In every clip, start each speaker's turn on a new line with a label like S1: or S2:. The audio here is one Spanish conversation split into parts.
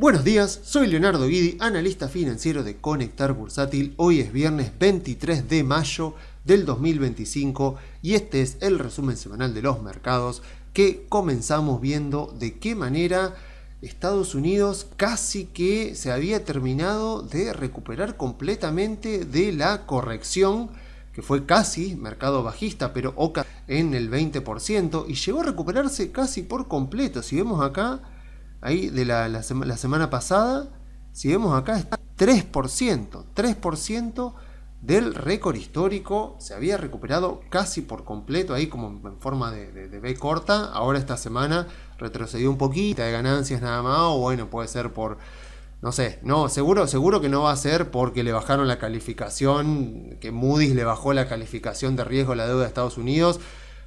S1: Buenos días, soy Leonardo Guidi, analista financiero de Conectar Bursátil. Hoy es viernes 23 de mayo del 2025 y este es el resumen semanal de los mercados que comenzamos viendo de qué manera Estados Unidos casi que se había terminado de recuperar completamente de la corrección que fue casi mercado bajista, pero OCA en el 20% y llegó a recuperarse casi por completo. Si vemos acá, ahí de la semana pasada, si vemos acá está 3% del récord histórico, se había recuperado casi por completo, ahí como en forma de B corta. Ahora esta semana retrocedió un poquito de ganancias nada más, o bueno, puede ser por, no sé, no, seguro que no va a ser porque le bajaron la calificación, que Moody's le bajó la calificación de riesgo a la deuda de Estados Unidos,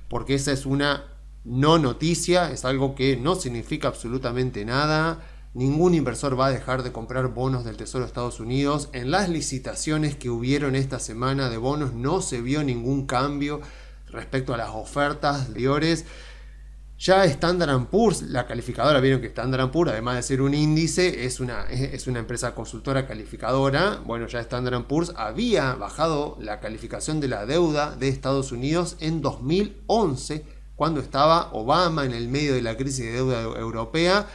S1: porque esa es una no noticia, es algo que no significa absolutamente nada. Ningún inversor va a dejar de comprar bonos del Tesoro de Estados Unidos. En las licitaciones que hubieron esta semana de bonos no se vio ningún cambio respecto a las ofertas anteriores. Ya Standard & Poor's, la calificadora, vieron que Standard & Poor's, además de ser un índice, es una empresa consultora calificadora. Bueno, ya Standard & Poor's había bajado la calificación de la deuda de Estados Unidos en 2011, cuando estaba Obama en el medio de la crisis de deuda europea.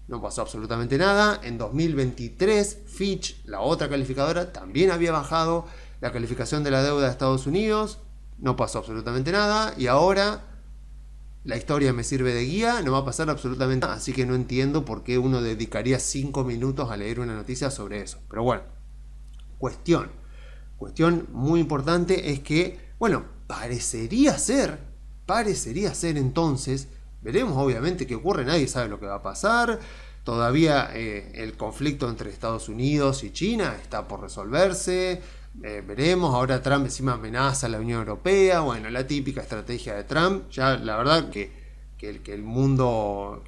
S1: No pasó absolutamente nada. En 2023, Fitch, la otra calificadora, también había bajado la calificación de la deuda de Estados Unidos. No pasó absolutamente nada. Y ahora la historia me sirve de guía, no va a pasar absolutamente nada. Así que no entiendo por qué uno dedicaría 5 minutos a leer una noticia sobre eso. Pero bueno, cuestión muy importante es que, bueno, parecería ser entonces, veremos obviamente qué ocurre, nadie sabe lo que va a pasar. Todavía el conflicto entre Estados Unidos y China está por resolverse. Veremos, ahora Trump encima amenaza a la Unión Europea. Bueno, la típica estrategia de Trump. Ya la verdad que el mundo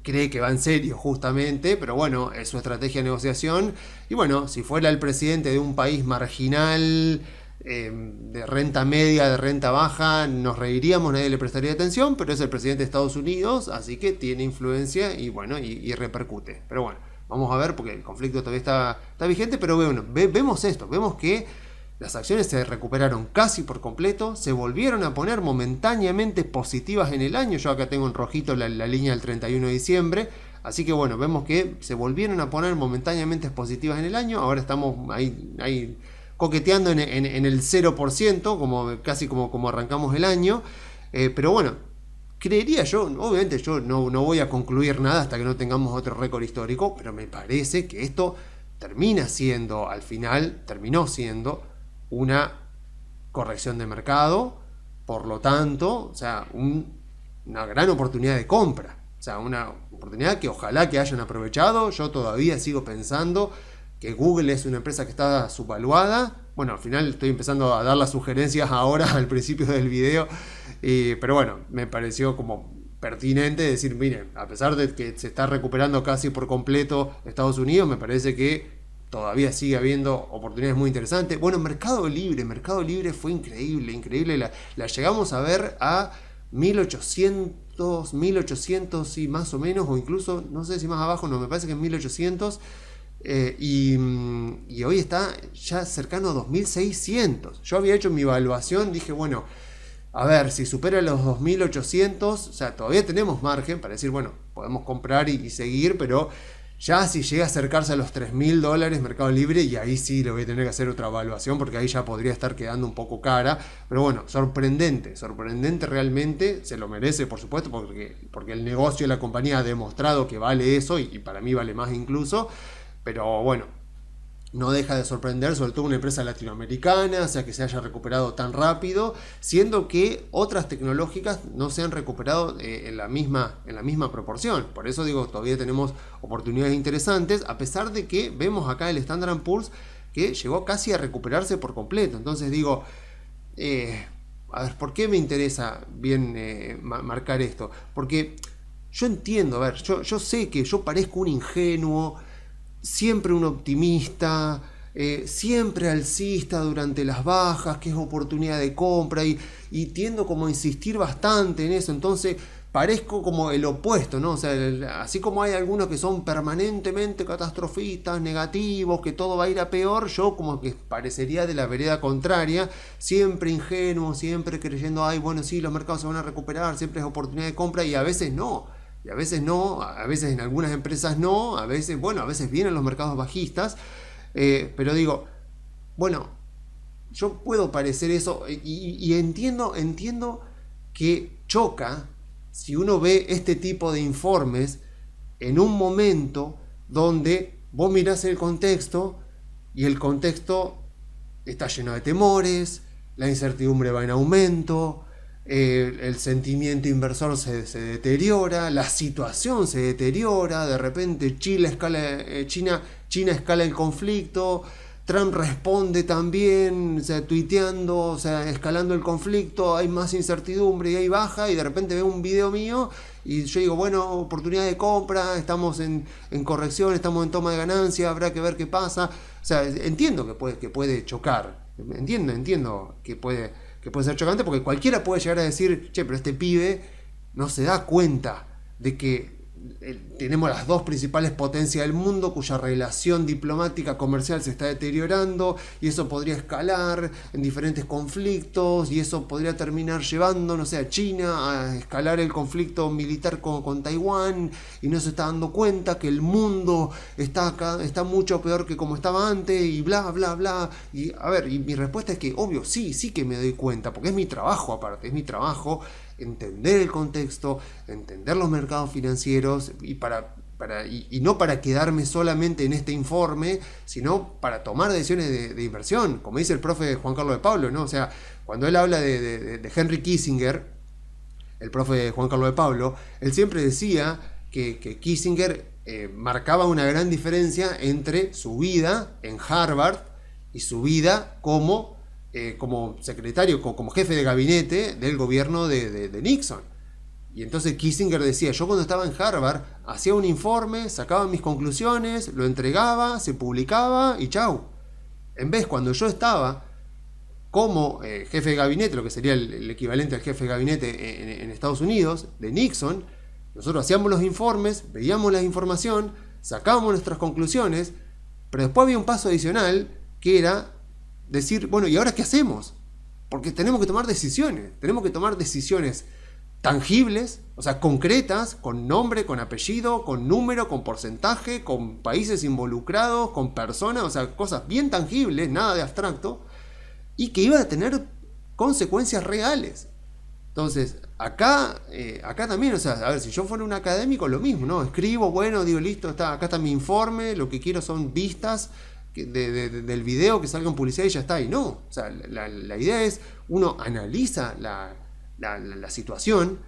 S1: cree que va en serio justamente, pero bueno, es su estrategia de negociación. Y bueno, si fuera el presidente de un país marginal, de renta media, de renta baja, nos reiríamos, nadie le prestaría atención, pero es el presidente de Estados Unidos, así que tiene influencia y bueno, y repercute. Pero bueno, vamos a ver, porque el conflicto todavía está vigente, pero bueno, vemos esto, vemos que las acciones se recuperaron casi por completo, se volvieron a poner momentáneamente positivas en el año. Yo acá tengo en rojito la línea del 31 de diciembre, así que bueno, vemos que se volvieron a poner momentáneamente positivas en el año. Ahora estamos ahí coqueteando en el 0%, casi como arrancamos el año. Pero bueno, creería yo, obviamente yo no voy a concluir nada hasta que no tengamos otro récord histórico, pero me parece que esto terminó siendo una corrección de mercado, por lo tanto, o sea, una gran oportunidad de compra, o sea, una oportunidad que ojalá que hayan aprovechado. Yo todavía sigo pensando que Google es una empresa que está subvaluada. Bueno, al final estoy empezando a dar las sugerencias ahora al principio del video, pero bueno, me pareció como pertinente decir, miren, a pesar de que se está recuperando casi por completo Estados Unidos, me parece que todavía sigue habiendo oportunidades muy interesantes. Bueno, Mercado Libre fue increíble, la llegamos a ver a 1800 y más o menos, o incluso, no sé si más abajo, no, me parece que en 1800. Y hoy está ya cercano a 2600. Yo había hecho mi evaluación, dije, bueno, a ver, si supera los 2800, o sea, todavía tenemos margen para decir, bueno, podemos comprar y seguir, pero ya si llega a acercarse a los $3000 Mercado Libre, y ahí sí le voy a tener que hacer otra evaluación, porque ahí ya podría estar quedando un poco cara. Pero bueno, sorprendente realmente, se lo merece, por supuesto, porque el negocio de la compañía ha demostrado que vale eso, y para mí vale más incluso. Pero bueno, no deja de sorprender, sobre todo una empresa latinoamericana, o sea, que se haya recuperado tan rápido, siendo que otras tecnológicas no se han recuperado en la misma proporción. Por eso digo, todavía tenemos oportunidades interesantes, a pesar de que vemos acá el Standard & Poor's que llegó casi a recuperarse por completo. Entonces digo, a ver, ¿por qué me interesa bien marcar esto? Porque yo entiendo, a ver, yo sé que yo parezco un ingenuo, siempre un optimista, siempre alcista durante las bajas, que es oportunidad de compra, y tiendo como a insistir bastante en eso. Entonces parezco como el opuesto, ¿no? O sea, así como hay algunos que son permanentemente catastrofistas, negativos, que todo va a ir a peor, yo como que parecería de la vereda contraria, siempre ingenuo, siempre creyendo, ay, bueno, sí, los mercados se van a recuperar, siempre es oportunidad de compra, y a veces no. Y a veces no, a veces en algunas empresas no, a veces, bueno, a veces vienen los mercados bajistas, pero digo, bueno, yo puedo parecer eso y entiendo que choca si uno ve este tipo de informes en un momento donde vos mirás el contexto y el contexto está lleno de temores, la incertidumbre va en aumento, el sentimiento inversor se deteriora, la situación se deteriora, de repente China escala el conflicto, Trump responde también, o sea, tuiteando, o sea, escalando el conflicto, hay más incertidumbre y ahí baja, y de repente veo un video mío y yo digo, bueno, oportunidad de compra, estamos en corrección, estamos en toma de ganancia, habrá que ver qué pasa. O sea, entiendo que puede chocar, entiendo que puede ser chocante, porque cualquiera puede llegar a decir, che, pero este pibe no se da cuenta de que tenemos las dos principales potencias del mundo cuya relación diplomática comercial se está deteriorando, y eso podría escalar en diferentes conflictos, y eso podría terminar llevando, no sé, a China a escalar el conflicto militar con Taiwán, y no se está dando cuenta que el mundo está mucho peor que como estaba antes, y bla bla bla. Y a ver, y mi respuesta es que obvio, sí que me doy cuenta, porque es mi trabajo, aparte es mi trabajo entender el contexto, entender los mercados financieros, y no para quedarme solamente en este informe, sino para tomar decisiones de inversión, como dice el profe Juan Carlos de Pablo, ¿no? O sea, cuando él habla de Henry Kissinger, el profe Juan Carlos de Pablo, él siempre decía que Kissinger marcaba una gran diferencia entre su vida en Harvard y su vida como secretario, como jefe de gabinete del gobierno de Nixon. Y entonces Kissinger decía, yo cuando estaba en Harvard hacía un informe, sacaba mis conclusiones, lo entregaba, se publicaba y chau. En vez, cuando yo estaba como jefe de gabinete, lo que sería el equivalente al jefe de gabinete en Estados Unidos, de Nixon, nosotros hacíamos los informes, veíamos la información, sacábamos nuestras conclusiones, pero después había un paso adicional que era decir, bueno, ¿y ahora qué hacemos? Porque tenemos que tomar decisiones tangibles, o sea, concretas, con nombre, con apellido, con número, con porcentaje, con países involucrados, con personas, o sea, cosas bien tangibles, nada de abstracto, y que iban a tener consecuencias reales. Entonces, acá también, o sea, a ver, si yo fuera un académico, lo mismo, ¿no? Escribo, bueno, digo, listo, acá está mi informe, lo que quiero son vistas del video, que salga en publicidad y ya está. Y no, o sea, la idea es, uno analiza la situación,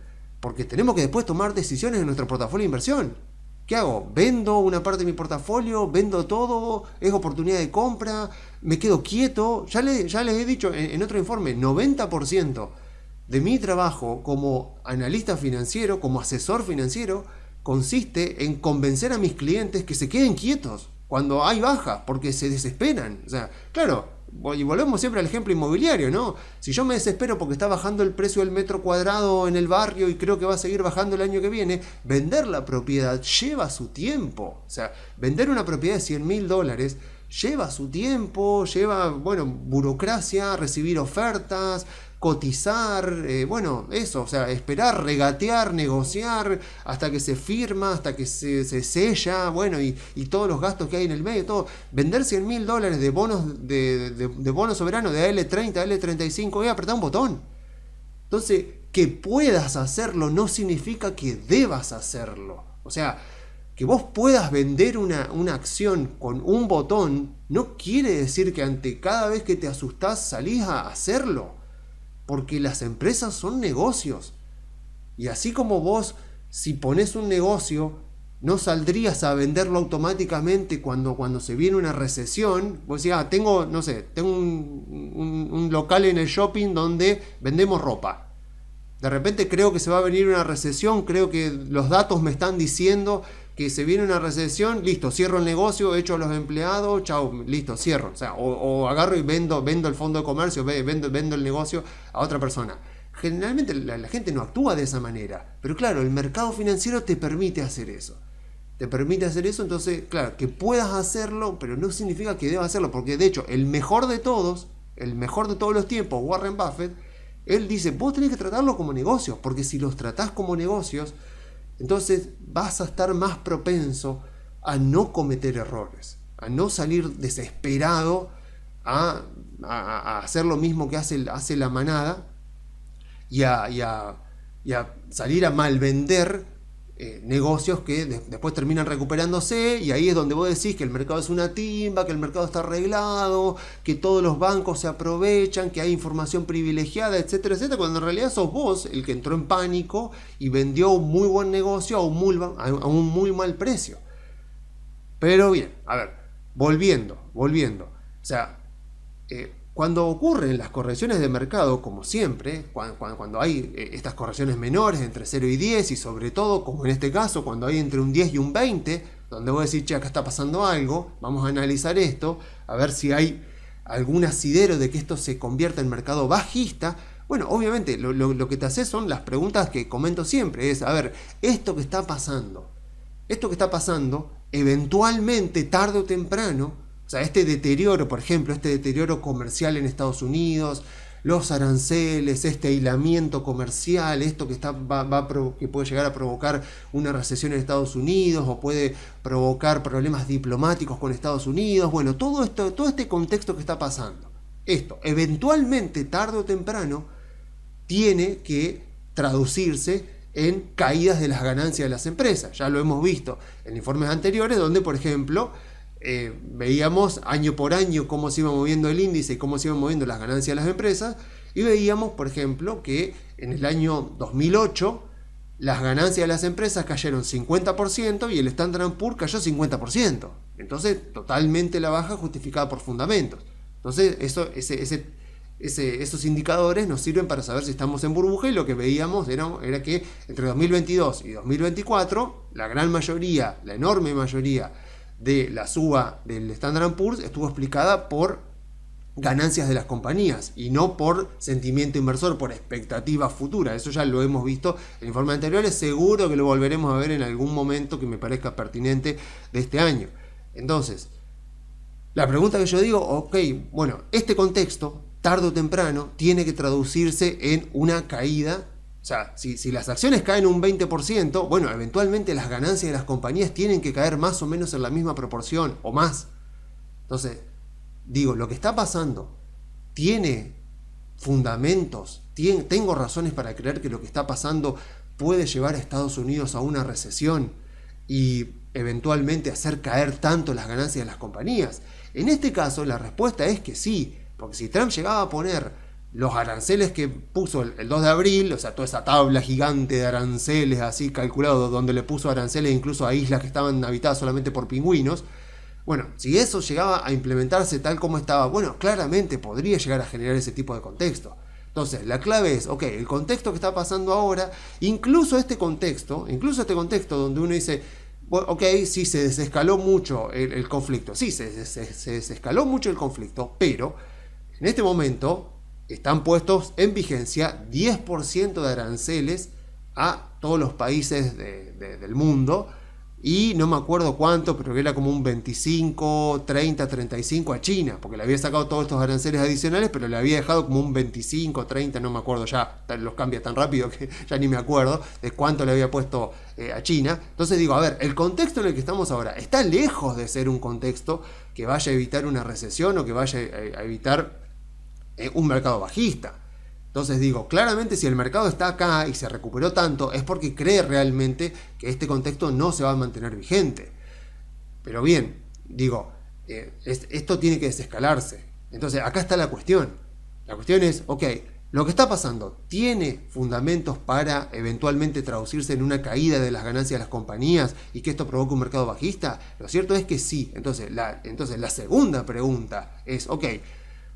S1: porque tenemos que después tomar decisiones en nuestro portafolio de inversión. ¿Qué hago? ¿Vendo una parte de mi portafolio? ¿Vendo todo? ¿Es oportunidad de compra? ¿Me quedo quieto? Ya les he dicho en otro informe, 90% de mi trabajo como analista financiero, como asesor financiero, consiste en convencer a mis clientes que se queden quietos cuando hay bajas, porque se desesperan. O sea, claro, y volvemos siempre al ejemplo inmobiliario, ¿no? Si yo me desespero porque está bajando el precio del metro cuadrado en el barrio y creo que va a seguir bajando el año que viene, vender la propiedad lleva su tiempo. O sea, vender una propiedad de $100.000 lleva su tiempo, lleva, bueno, burocracia, recibir ofertas, cotizar, bueno, eso, o sea, esperar, regatear, negociar, hasta que se firma, hasta que se sella, bueno, y todos los gastos que hay en el medio, todo. Vender $100.000 de bonos de bonos soberanos de AL30, AL35, apretar un botón. Entonces, que puedas hacerlo no significa que debas hacerlo. O sea, que vos puedas vender una acción con un botón no quiere decir que ante cada vez que te asustás salís a hacerlo. Porque las empresas son negocios. Y así como vos, si pones un negocio, no saldrías a venderlo automáticamente cuando se viene una recesión. Vos decís, tengo un local en el shopping donde vendemos ropa. De repente creo que se va a venir una recesión, creo que los datos me están diciendo que se viene una recesión, listo, cierro el negocio, echo a los empleados, chao, listo, cierro. O sea, o agarro y vendo el fondo de comercio, vendo el negocio a otra persona. generalmente la gente no actúa de esa manera. Pero claro, el mercado financiero te permite hacer eso. Te permite hacer eso, entonces, claro, que puedas hacerlo, pero no significa que debas hacerlo, porque de hecho, el mejor de todos los tiempos, Warren Buffett, él dice, vos tenés que tratarlo como negocios, porque si los tratás como negocios, entonces vas a estar más propenso a no cometer errores, a no salir desesperado a hacer lo mismo que hace la manada y a salir a malvender negocios que después terminan recuperándose, y ahí es donde vos decís que el mercado es una timba, que el mercado está arreglado, que todos los bancos se aprovechan, que hay información privilegiada, etcétera, etcétera, cuando en realidad sos vos el que entró en pánico y vendió un muy buen negocio a un muy mal precio. Pero bien, a ver, volviendo. O sea, cuando ocurren las correcciones de mercado, como siempre, cuando hay estas correcciones menores entre 0 y 10, y sobre todo, como en este caso, cuando hay entre un 10 y un 20, donde vos decís, che, acá está pasando algo, vamos a analizar esto, a ver si hay algún asidero de que esto se convierta en mercado bajista. Bueno, obviamente, lo que te haces son las preguntas que comento siempre, es, a ver, esto que está pasando, eventualmente, tarde o temprano, o sea, este deterioro, por ejemplo, este deterioro comercial en Estados Unidos, los aranceles, este aislamiento comercial, esto que que puede llegar a provocar una recesión en Estados Unidos o puede provocar problemas diplomáticos con Estados Unidos, bueno, todo este contexto que está pasando, esto eventualmente, tarde o temprano, tiene que traducirse en caídas de las ganancias de las empresas. Ya lo hemos visto en informes anteriores, donde, por ejemplo, veíamos año por año cómo se iba moviendo el índice y cómo se iban moviendo las ganancias de las empresas, y veíamos, por ejemplo, que en el año 2008 las ganancias de las empresas cayeron 50% y el Standard & Poor's cayó 50%. Entonces, totalmente la baja justificada por fundamentos. Entonces, esos indicadores nos sirven para saber si estamos en burbuja, y lo que veíamos era que entre 2022 y 2024 la gran mayoría, la enorme mayoría de la suba del Standard & Poor's estuvo explicada por ganancias de las compañías y no por sentimiento inversor, por expectativas futuras. Eso ya lo hemos visto en informes anteriores, seguro que lo volveremos a ver en algún momento que me parezca pertinente de este año. Entonces, la pregunta que yo digo, ok, bueno, este contexto, tarde o temprano, tiene que traducirse en una caída. O sea, si las acciones caen un 20%, bueno, eventualmente las ganancias de las compañías tienen que caer más o menos en la misma proporción o más. Entonces, digo, lo que está pasando tiene fundamentos, tengo razones para creer que lo que está pasando puede llevar a Estados Unidos a una recesión y eventualmente hacer caer tanto las ganancias de las compañías. En este caso, la respuesta es que sí, porque si Trump llegaba a poner los aranceles que puso el 2 de abril, o sea, toda esa tabla gigante de aranceles así calculado, donde le puso aranceles incluso a islas que estaban habitadas solamente por pingüinos, bueno, si eso llegaba a implementarse tal como estaba, bueno, claramente podría llegar a generar ese tipo de contexto. Entonces, la clave es, ok, el contexto que está pasando ahora, incluso este contexto donde uno dice, ok, sí, se desescaló mucho el conflicto, sí, se desescaló mucho el conflicto, pero en este momento están puestos en vigencia 10% de aranceles a todos los países del mundo, y no me acuerdo cuánto, pero que era como un 25, 30, 35 a China, porque le había sacado todos estos aranceles adicionales, pero le había dejado como un 25, 30, no me acuerdo ya, los cambia tan rápido que ya ni me acuerdo de cuánto le había puesto a China. Entonces digo, a ver, el contexto en el que estamos ahora está lejos de ser un contexto que vaya a evitar una recesión o que vaya a evitar un mercado bajista. Entonces digo, claramente si el mercado está acá y se recuperó tanto, es porque cree realmente que este contexto no se va a mantener vigente. Pero bien, digo, esto tiene que desescalarse. Entonces acá está la cuestión. La cuestión es, ok, lo que está pasando, ¿tiene fundamentos para eventualmente traducirse en una caída de las ganancias de las compañías y que esto provoque un mercado bajista? Lo cierto es que sí. Entonces la segunda pregunta es, ok,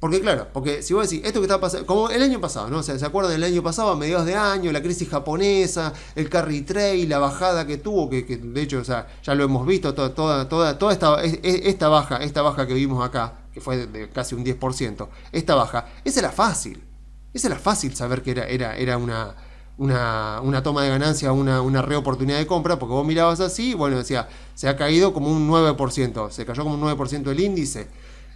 S1: porque claro, porque si vos decís, esto que está pasando, como el año pasado, ¿no? O sea, ¿se acuerdan del año pasado, a mediados de año, la crisis japonesa, el carry trade, la bajada que tuvo, que de hecho, o sea, ya lo hemos visto, toda esta baja que vimos acá, que fue de casi un 10%, esta baja, esa era fácil. Esa era fácil saber que era una toma de ganancia, una reoportunidad de compra, porque vos mirabas así, bueno, decía, se ha caído como un 9%, se cayó como un 9% el índice.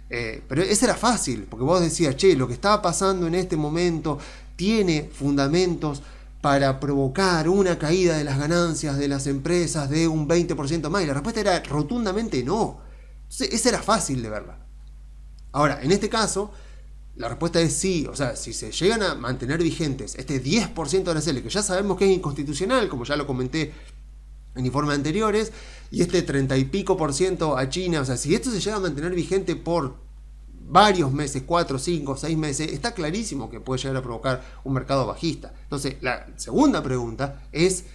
S1: Pero ese era fácil, porque vos decías, che, lo que estaba pasando en este momento tiene fundamentos para provocar una caída de las ganancias de las empresas de un 20% más. Y la respuesta era rotundamente no. Entonces, esa era fácil de verla. Ahora, en este caso, la respuesta es sí. O sea, si se llegan a mantener vigentes este 10% de aranceles, que ya sabemos que es inconstitucional, como ya lo comenté en informes anteriores, y este 30 y pico % a China, o sea, si esto se llega a mantener vigente por varios meses, 4, 5, 6 meses, está clarísimo que puede llegar a provocar un mercado bajista. Entonces, la segunda pregunta es,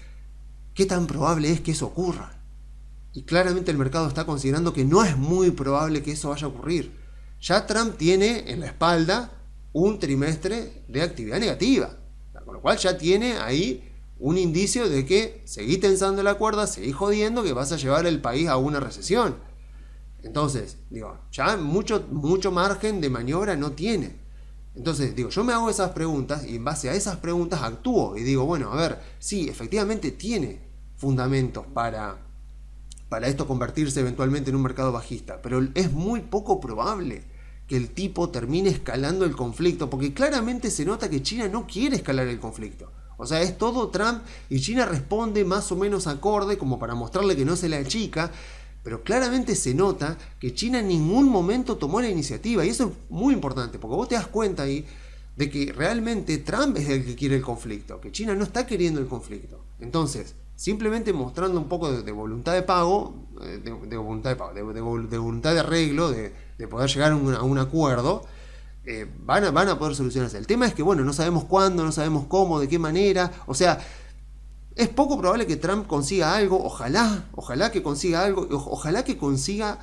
S1: ¿qué tan probable es que eso ocurra? Y claramente el mercado está considerando que no es muy probable que eso vaya a ocurrir. Ya Trump tiene en la espalda un trimestre de actividad negativa, con lo cual ya tiene ahí un indicio de que seguí tensando la cuerda, seguí jodiendo, que vas a llevar el país a una recesión. Entonces, digo, ya mucho margen de maniobra no tiene. Entonces, digo, yo me hago esas preguntas y en base a esas preguntas actúo y digo, bueno, a ver, sí, efectivamente tiene fundamentos para esto convertirse eventualmente en un mercado bajista, pero es muy poco probable que el tipo termine escalando el conflicto, porque claramente se nota que China no quiere escalar el conflicto. O sea, es todo Trump y China responde más o menos acorde, como para mostrarle que no se la achica, pero claramente se nota que China en ningún momento tomó la iniciativa, y eso es muy importante, porque vos te das cuenta ahí de que realmente Trump es el que quiere el conflicto, que China no está queriendo el conflicto. Entonces, simplemente mostrando un poco de voluntad de pago, de voluntad de arreglo, de poder llegar a un acuerdo, van a poder solucionarse. El tema es que, bueno, no sabemos cuándo, no sabemos cómo, de qué manera. O sea, es poco probable que Trump consiga algo. Ojalá que consiga algo. Ojalá que consiga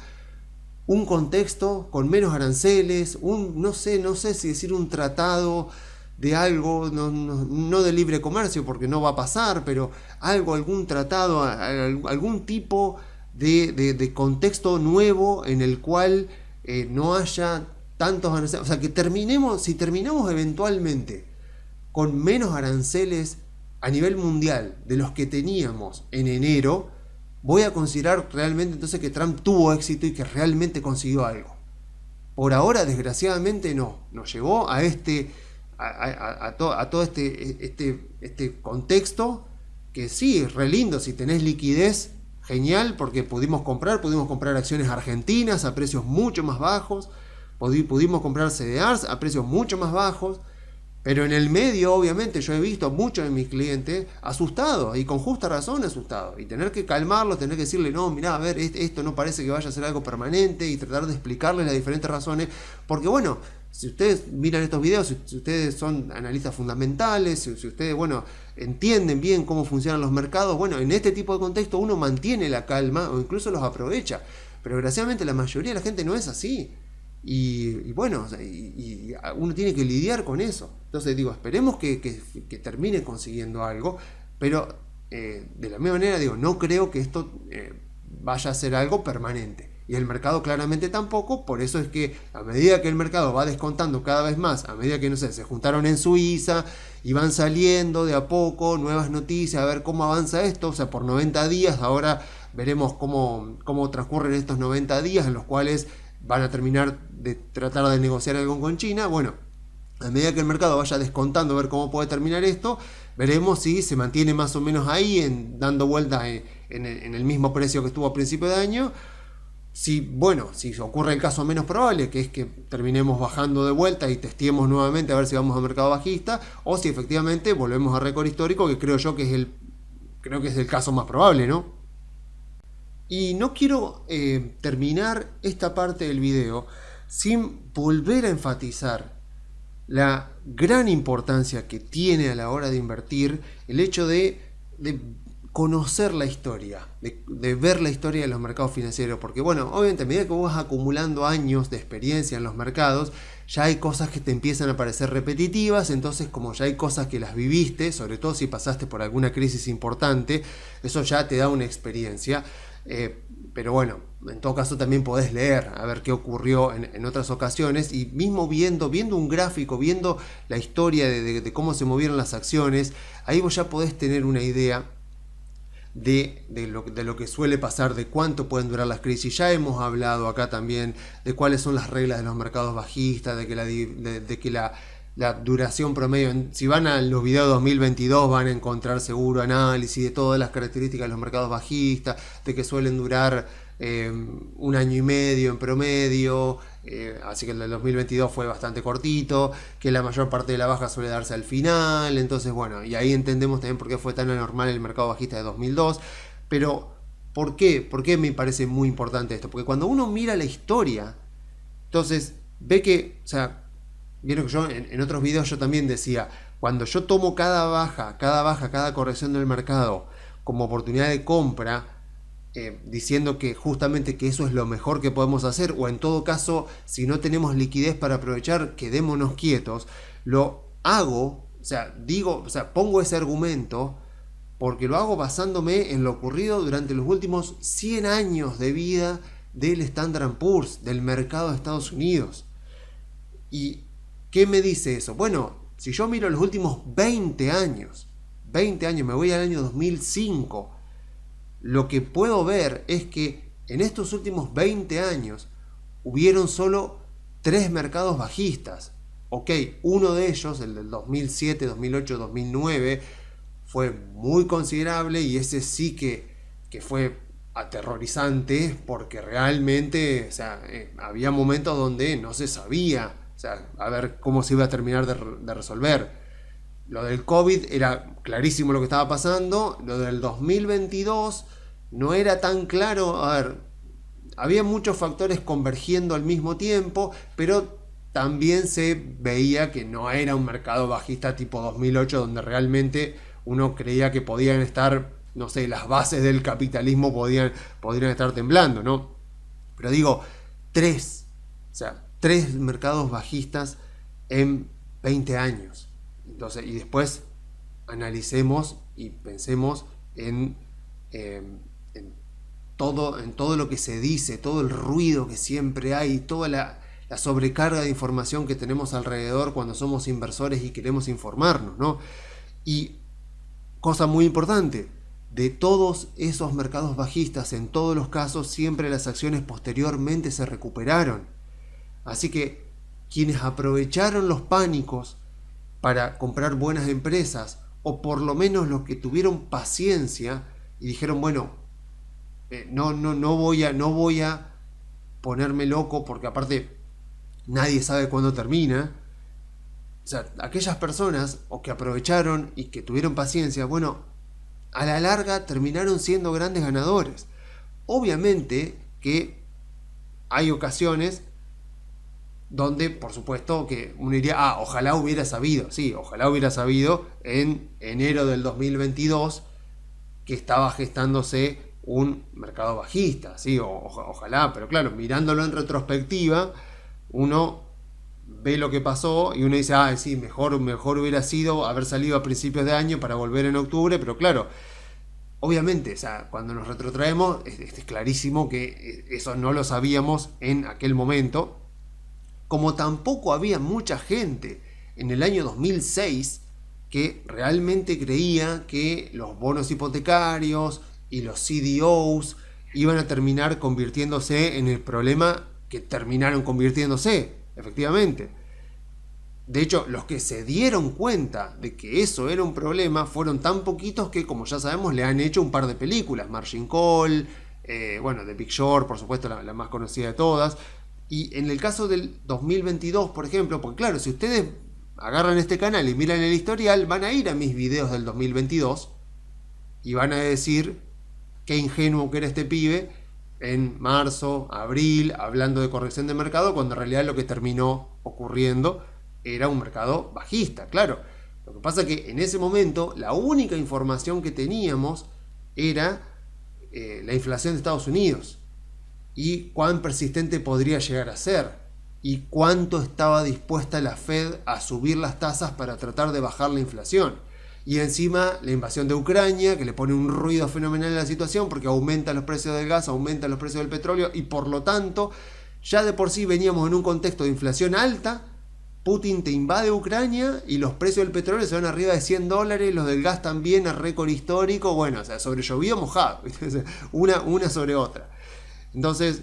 S1: un contexto con menos aranceles, no sé si decir un tratado de algo, no de libre comercio, porque no va a pasar, pero algún tratado, algún tipo de contexto nuevo en el cual no haya tantos aranceles. O sea, que si terminamos eventualmente con menos aranceles a nivel mundial de los que teníamos en enero, voy a considerar realmente entonces que Trump tuvo éxito y que realmente consiguió algo. Por ahora, desgraciadamente, no. Nos llevó a todo este contexto que sí, es re lindo. Si tenés liquidez, genial, porque pudimos comprar acciones argentinas a precios mucho más bajos, pudimos comprar CDRs a precios mucho más bajos, pero en el medio, obviamente, yo he visto a muchos de mis clientes asustados, y con justa razón asustados, y tener que calmarlos, tener que decirle, no, mirá, a ver, esto no parece que vaya a ser algo permanente, y tratar de explicarles las diferentes razones, porque bueno, si ustedes miran estos videos, si ustedes son analistas fundamentales, si ustedes, bueno, entienden bien cómo funcionan los mercados, bueno, en este tipo de contexto uno mantiene la calma o incluso los aprovecha, pero desgraciadamente la mayoría de la gente no es así. Y bueno, y uno tiene que lidiar con eso. Entonces digo, esperemos que termine consiguiendo algo, pero de la misma manera digo, no creo que esto vaya a ser algo permanente. Y el mercado claramente tampoco, por eso es que a medida que el mercado va descontando cada vez más, a medida que, no sé, se juntaron en Suiza y van saliendo de a poco nuevas noticias, a ver cómo avanza esto, o sea, por 90 días, ahora veremos cómo transcurren estos 90 días en los cuales van a terminar de tratar de negociar algo con China. Bueno, a medida que el mercado vaya descontando a ver cómo puede terminar esto, veremos si se mantiene más o menos ahí, dando vueltas en el mismo precio que estuvo a principio de año. Si ocurre el caso menos probable, que es que terminemos bajando de vuelta y testeemos nuevamente a ver si vamos a mercado bajista, o si efectivamente volvemos a récord histórico, que creo que es el caso más probable, ¿no? Y no quiero terminar esta parte del video sin volver a enfatizar la gran importancia que tiene a la hora de invertir el hecho de conocer la historia, de ver la historia de los mercados financieros, porque bueno, obviamente a medida que vos vas acumulando años de experiencia en los mercados, ya hay cosas que te empiezan a parecer repetitivas, entonces como ya hay cosas que las viviste, sobre todo si pasaste por alguna crisis importante, eso ya te da una experiencia. Pero bueno, en todo caso también podés leer a ver qué ocurrió en otras ocasiones, y mismo viendo un gráfico, viendo la historia de cómo se movieron las acciones, ahí vos ya podés tener una idea de lo que suele pasar, de cuánto pueden durar las crisis. Ya hemos hablado acá también de cuáles son las reglas de los mercados bajistas, de que la duración promedio, si van a los videos 2022 van a encontrar seguro análisis de todas las características de los mercados bajistas, de que suelen durar 1 año y medio en promedio, así que el del 2022 fue bastante cortito, que la mayor parte de la baja suele darse al final. Entonces bueno, y ahí entendemos también por qué fue tan anormal el mercado bajista de 2002. Pero ¿por qué? ¿Por qué me parece muy importante esto? Porque cuando uno mira la historia, entonces ve que, o sea, vieron que yo en otros videos yo también decía, cuando yo tomo cada baja, cada corrección del mercado como oportunidad de compra, diciendo que justamente que eso es lo mejor que podemos hacer, o en todo caso, si no tenemos liquidez para aprovechar, quedémonos quietos, lo hago, pongo ese argumento porque lo hago basándome en lo ocurrido durante los últimos 100 años de vida del Standard & Poor's, del mercado de Estados Unidos. ¿Y qué me dice eso? Bueno, si yo miro los últimos 20 años, me voy al año 2005, lo que puedo ver es que en estos últimos 20 años hubieron solo 3 mercados bajistas. Ok, uno de ellos, el del 2007, 2008, 2009, fue muy considerable, y ese sí que fue aterrorizante, porque realmente, había momentos donde no se sabía, a ver cómo se iba a terminar de resolver. Lo del COVID era clarísimo lo que estaba pasando. Lo del 2022 no era tan claro. A ver, había muchos factores convergiendo al mismo tiempo, pero también se veía que no era un mercado bajista tipo 2008, donde realmente uno creía que podían estar, no sé, las bases del capitalismo podrían estar temblando, ¿no? Pero digo, 3 mercados bajistas en 20 años. Entonces, y después analicemos y pensemos en todo lo que se dice, todo el ruido que siempre hay, toda la sobrecarga de información que tenemos alrededor cuando somos inversores y queremos informarnos, ¿no? Y cosa muy importante, de todos esos mercados bajistas, en todos los casos, siempre las acciones posteriormente se recuperaron. Así que quienes aprovecharon los pánicos para comprar buenas empresas, o por lo menos los que tuvieron paciencia y dijeron, bueno, no voy a ponerme loco, porque aparte nadie sabe cuándo termina. Aquellas personas o que aprovecharon y que tuvieron paciencia, bueno, a la larga terminaron siendo grandes ganadores. Obviamente que hay ocasiones donde, por supuesto, que uno diría, ojalá hubiera sabido. Sí, ojalá hubiera sabido en enero del 2022 que estaba gestándose un mercado bajista. Sí, ojalá, pero claro, mirándolo en retrospectiva, uno ve lo que pasó y uno dice, sí, mejor hubiera sido haber salido a principios de año para volver en octubre. Pero claro, obviamente, cuando nos retrotraemos, es clarísimo que eso no lo sabíamos en aquel momento. Como tampoco había mucha gente en el año 2006 que realmente creía que los bonos hipotecarios y los CDOs iban a terminar convirtiéndose en el problema que terminaron convirtiéndose, efectivamente. De hecho, los que se dieron cuenta de que eso era un problema fueron tan poquitos que, como ya sabemos, le han hecho un par de películas. Margin Call, The Big Short, por supuesto, la más conocida de todas. Y en el caso del 2022, por ejemplo, porque claro, si ustedes agarran este canal y miran el historial, van a ir a mis videos del 2022 y van a decir qué ingenuo que era este pibe en marzo, abril, hablando de corrección de mercado, cuando en realidad lo que terminó ocurriendo era un mercado bajista, claro. Lo que pasa es que en ese momento la única información que teníamos era la inflación de Estados Unidos, y cuán persistente podría llegar a ser, y cuánto estaba dispuesta la Fed a subir las tasas para tratar de bajar la inflación. Y encima la invasión de Ucrania, que le pone un ruido fenomenal a la situación porque aumenta los precios del gas, aumenta los precios del petróleo y por lo tanto ya de por sí veníamos en un contexto de inflación alta. Putin te invade Ucrania y los precios del petróleo se van arriba de $100, los del gas también a récord histórico. Bueno, o sea, sobre llovido mojado, una sobre otra. Entonces,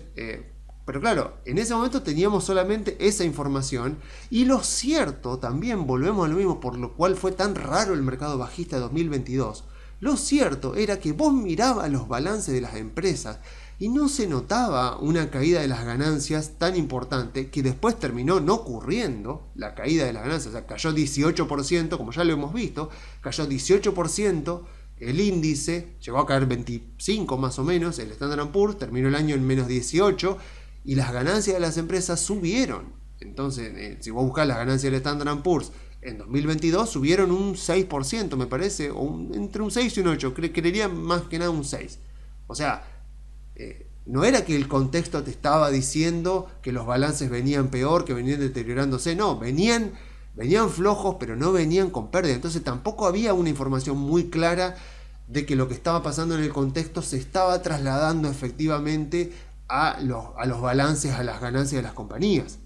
S1: pero claro, en ese momento teníamos solamente esa información y lo cierto, también volvemos a lo mismo, por lo cual fue tan raro el mercado bajista de 2022. Lo cierto era que vos mirabas los balances de las empresas y no se notaba una caída de las ganancias tan importante que después terminó no ocurriendo la caída de las ganancias. O sea, cayó 18%, como ya lo hemos visto, cayó 18%, el índice llegó a caer 25 más o menos, el Standard & Poor's terminó el año en menos 18 y las ganancias de las empresas subieron. Entonces, si vos buscás las ganancias del Standard & Poor's en 2022 subieron un 6%, me parece, o entre un 6 y un 8, creería más que nada un 6. O sea, no era que el contexto te estaba diciendo que los balances venían peor, que venían deteriorándose, no, venían flojos, pero no venían con pérdida. Entonces tampoco había una información muy clara de que lo que estaba pasando en el contexto se estaba trasladando efectivamente a los balances, a las ganancias de las compañías.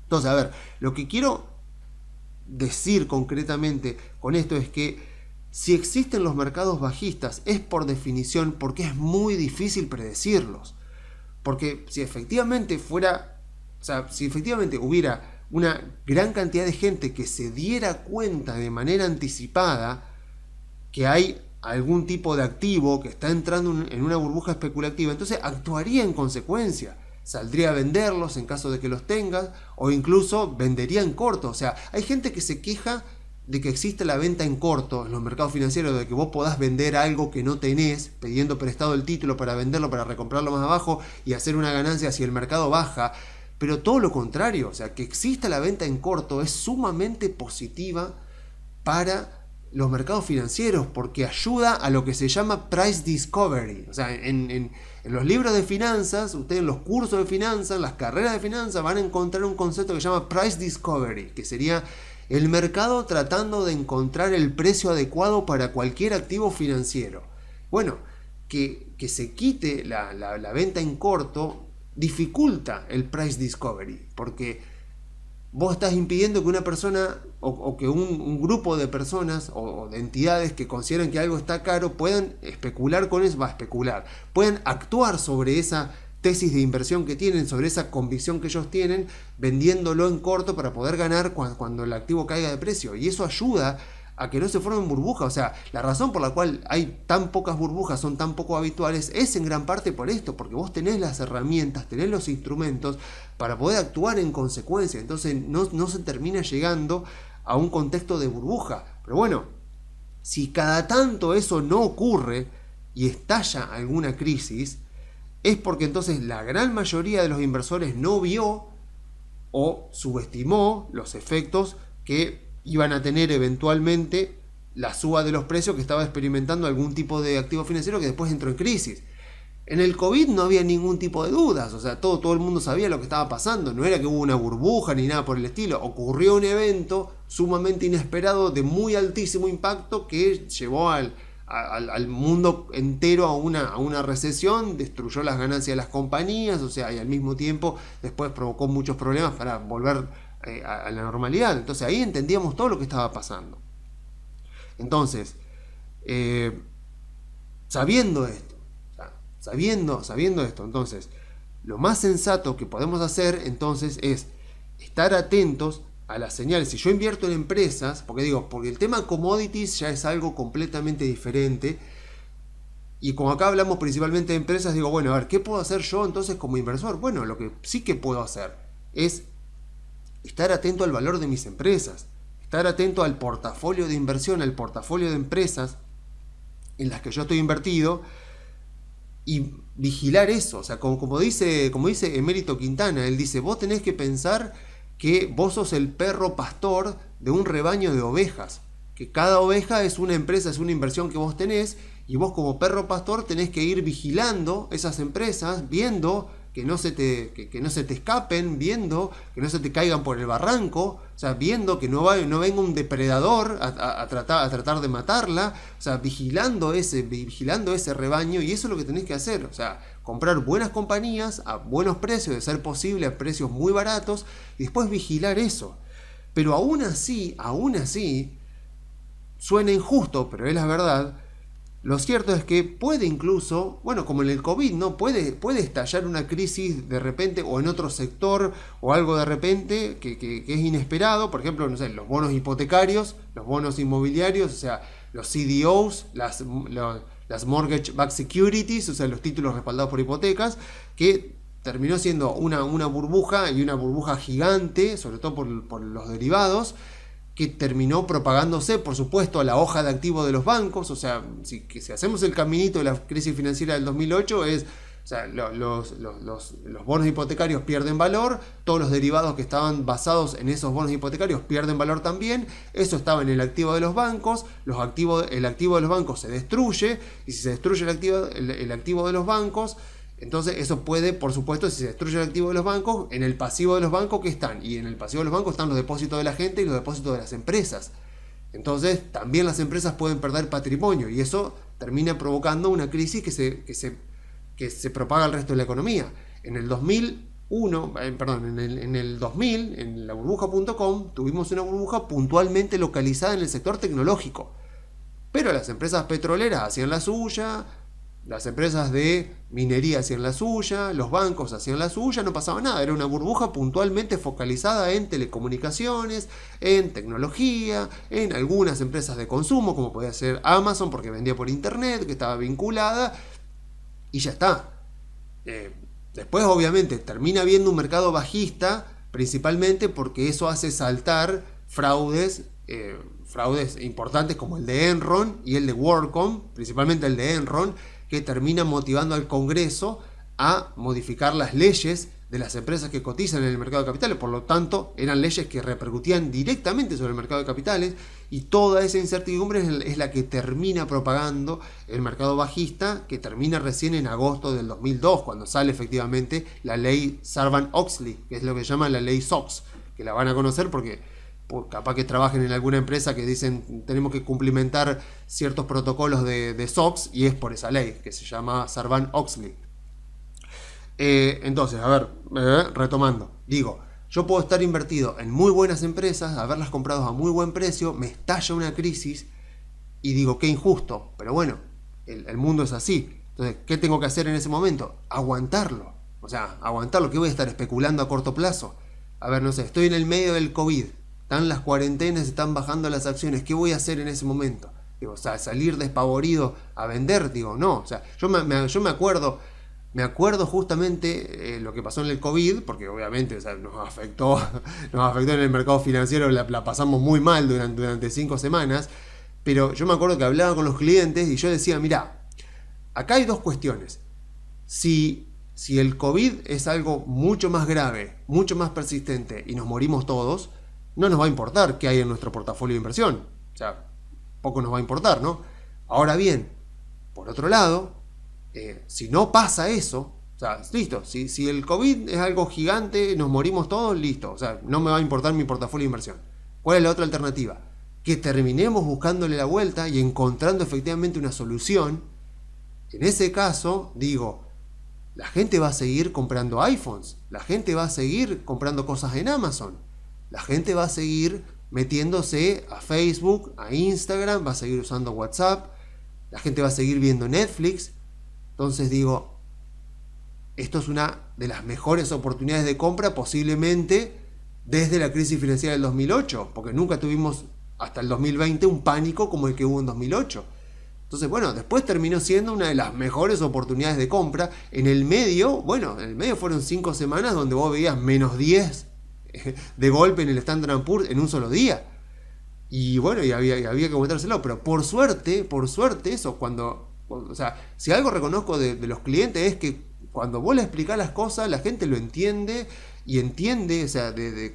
S1: Entonces, a ver, lo que quiero decir concretamente con esto es que si existen los mercados bajistas es por definición porque es muy difícil predecirlos. Porque si efectivamente hubiera una gran cantidad de gente que se diera cuenta de manera anticipada que hay algún tipo de activo que está entrando en una burbuja especulativa, entonces actuaría en consecuencia. Saldría a venderlos en caso de que los tengas, o incluso vendería en corto. O sea, hay gente que se queja de que existe la venta en corto en los mercados financieros, de que vos podás vender algo que no tenés, pidiendo prestado el título para venderlo, para recomprarlo más abajo y hacer una ganancia si el mercado baja. Pero todo lo contrario, o sea, que exista la venta en corto es sumamente positiva para los mercados financieros porque ayuda a lo que se llama price discovery. O sea, en los libros de finanzas, ustedes en los cursos de finanzas, en las carreras de finanzas van a encontrar un concepto que se llama price discovery, que sería el mercado tratando de encontrar el precio adecuado para cualquier activo financiero. Bueno, que se quite la venta en corto dificulta el price discovery, porque vos estás impidiendo que una persona o que un grupo de personas o de entidades que consideran que algo está caro puedan especular con eso, puedan actuar sobre esa tesis de inversión que tienen, sobre esa convicción que ellos tienen, vendiéndolo en corto para poder ganar cuando el activo caiga de precio. Y eso ayuda a que no se formen burbujas. O sea, la razón por la cual hay tan pocas burbujas, son tan poco habituales, es en gran parte por esto, porque vos tenés las herramientas, tenés los instrumentos para poder actuar en consecuencia. Entonces no se termina llegando a un contexto de burbuja. Pero bueno, si cada tanto eso no ocurre y estalla alguna crisis, es porque entonces la gran mayoría de los inversores no vio o subestimó los efectos que iban a tener eventualmente la suba de los precios que estaba experimentando algún tipo de activo financiero que después entró en crisis. En el COVID no había ningún tipo de dudas, o sea, todo el mundo sabía lo que estaba pasando, no era que hubo una burbuja ni nada por el estilo, ocurrió un evento sumamente inesperado de muy altísimo impacto que llevó al mundo entero a una recesión, destruyó las ganancias de las compañías, o sea, y al mismo tiempo después provocó muchos problemas para volver a la normalidad. Entonces ahí entendíamos todo lo que estaba pasando. Entonces, sabiendo esto, entonces, lo más sensato que podemos hacer entonces es estar atentos a las señales. Si yo invierto en empresas, porque el tema commodities ya es algo completamente diferente, y como acá hablamos principalmente de empresas, digo, bueno, a ver, ¿qué puedo hacer yo entonces como inversor? Bueno, lo que sí que puedo hacer es estar atento al valor de mis empresas, estar atento al portafolio de inversión, al portafolio de empresas en las que yo estoy invertido, y vigilar eso. O sea, como dice Emérito Quintana, él dice, vos tenés que pensar que vos sos el perro pastor de un rebaño de ovejas, que cada oveja es una empresa, es una inversión que vos tenés, y vos como perro pastor tenés que ir vigilando esas empresas, viendo que no se te escapen, viendo que no se te caigan por el barranco, o sea, viendo que no venga un depredador a tratar de matarla, o sea, vigilando ese rebaño, y eso es lo que tenés que hacer, o sea, comprar buenas compañías a buenos precios, de ser posible a precios muy baratos, y después vigilar eso. Pero aún así, suena injusto, pero es la verdad. Lo cierto es que puede incluso, bueno, como en el COVID, ¿no? Puede estallar una crisis de repente o en otro sector o algo de repente que es inesperado. Por ejemplo, no sé, los bonos hipotecarios, los bonos inmobiliarios, o sea, los CDOs, las Mortgage Backed Securities, o sea, los títulos respaldados por hipotecas, que terminó siendo una burbuja, y una burbuja gigante, sobre todo por los derivados, que terminó propagándose, por supuesto, a la hoja de activo de los bancos. O sea, si hacemos el caminito de la crisis financiera del 2008, o sea, los bonos hipotecarios pierden valor, todos los derivados que estaban basados en esos bonos hipotecarios pierden valor también, eso estaba en el activo de los bancos, el activo de los bancos se destruye, y si se destruye el activo de los bancos, entonces eso puede, por supuesto, si se destruye el activo de los bancos, en el pasivo de los bancos, ¿qué están? Y en el pasivo de los bancos están los depósitos de la gente y los depósitos de las empresas. Entonces también las empresas pueden perder patrimonio, y eso termina provocando una crisis que se propaga al resto de la economía. En el 2001, en el 2000, en la burbuja.com, tuvimos una burbuja puntualmente localizada en el sector tecnológico. Pero las empresas petroleras hacían la suya, las empresas de minería hacían la suya, los bancos hacían la suya, no pasaba nada. Era una burbuja puntualmente focalizada en telecomunicaciones, en tecnología, en algunas empresas de consumo, como podía ser Amazon, porque vendía por internet, que estaba vinculada, y ya está. Después, obviamente, termina habiendo un mercado bajista, principalmente porque eso hace saltar fraudes importantes como el de Enron y el de WorldCom, principalmente el de Enron, que termina motivando al Congreso a modificar las leyes de las empresas que cotizan en el mercado de capitales. Por lo tanto, eran leyes que repercutían directamente sobre el mercado de capitales, y toda esa incertidumbre es la que termina propagando el mercado bajista, que termina recién en agosto del 2002, cuando sale efectivamente la ley Sarbanes-Oxley, que es lo que se llama la ley SOX, que la van a conocer porque capaz que trabajen en alguna empresa que dicen tenemos que cumplimentar ciertos protocolos de SOX, y es por esa ley que se llama Sarbanes-Oxley. Entonces, a ver, retomando, digo, yo puedo estar invertido en muy buenas empresas, haberlas comprado a muy buen precio, me estalla una crisis y digo, qué injusto, pero bueno, el mundo es así. Entonces, ¿qué tengo que hacer en ese momento? Aguantarlo. O sea, aguantarlo. ¿Qué voy a estar especulando a corto plazo? A ver, no sé, estoy en el medio del COVID, están las cuarentenas, están bajando las acciones, ¿qué voy a hacer en ese momento? Digo, o sea, salir despavorido a vender, digo, no. O sea, yo me acuerdo justamente lo que pasó en el COVID, porque obviamente, o sea, nos afectó en el mercado financiero, la pasamos muy mal durante 5 semanas, pero yo me acuerdo que hablaba con los clientes y yo decía, mirá, acá hay dos cuestiones. Si el COVID es algo mucho más grave, mucho más persistente y nos morimos todos, no nos va a importar qué hay en nuestro portafolio de inversión. O sea, poco nos va a importar, ¿no? Ahora bien, por otro lado, si no pasa eso, o sea, listo, si el COVID es algo gigante, nos morimos todos, listo, o sea, no me va a importar mi portafolio de inversión. ¿Cuál es la otra alternativa? Que terminemos buscándole la vuelta y encontrando efectivamente una solución. En ese caso, digo, la gente va a seguir comprando iPhones, la gente va a seguir comprando cosas en Amazon, la gente va a seguir metiéndose a Facebook, a Instagram, va a seguir usando WhatsApp, la gente va a seguir viendo Netflix. Entonces digo, esto es una de las mejores oportunidades de compra posiblemente desde la crisis financiera del 2008, porque nunca tuvimos hasta el 2020 un pánico como el que hubo en 2008. Entonces, bueno, después terminó siendo una de las mejores oportunidades de compra. En el medio fueron 5 semanas donde vos veías menos 10 de golpe en el Standard & Poor's en un solo día. Y bueno, y había que aguantárselo. Pero por suerte eso, o sea, si algo reconozco de los clientes es que cuando vos le explicás las cosas, la gente lo entiende y entiende, o sea, de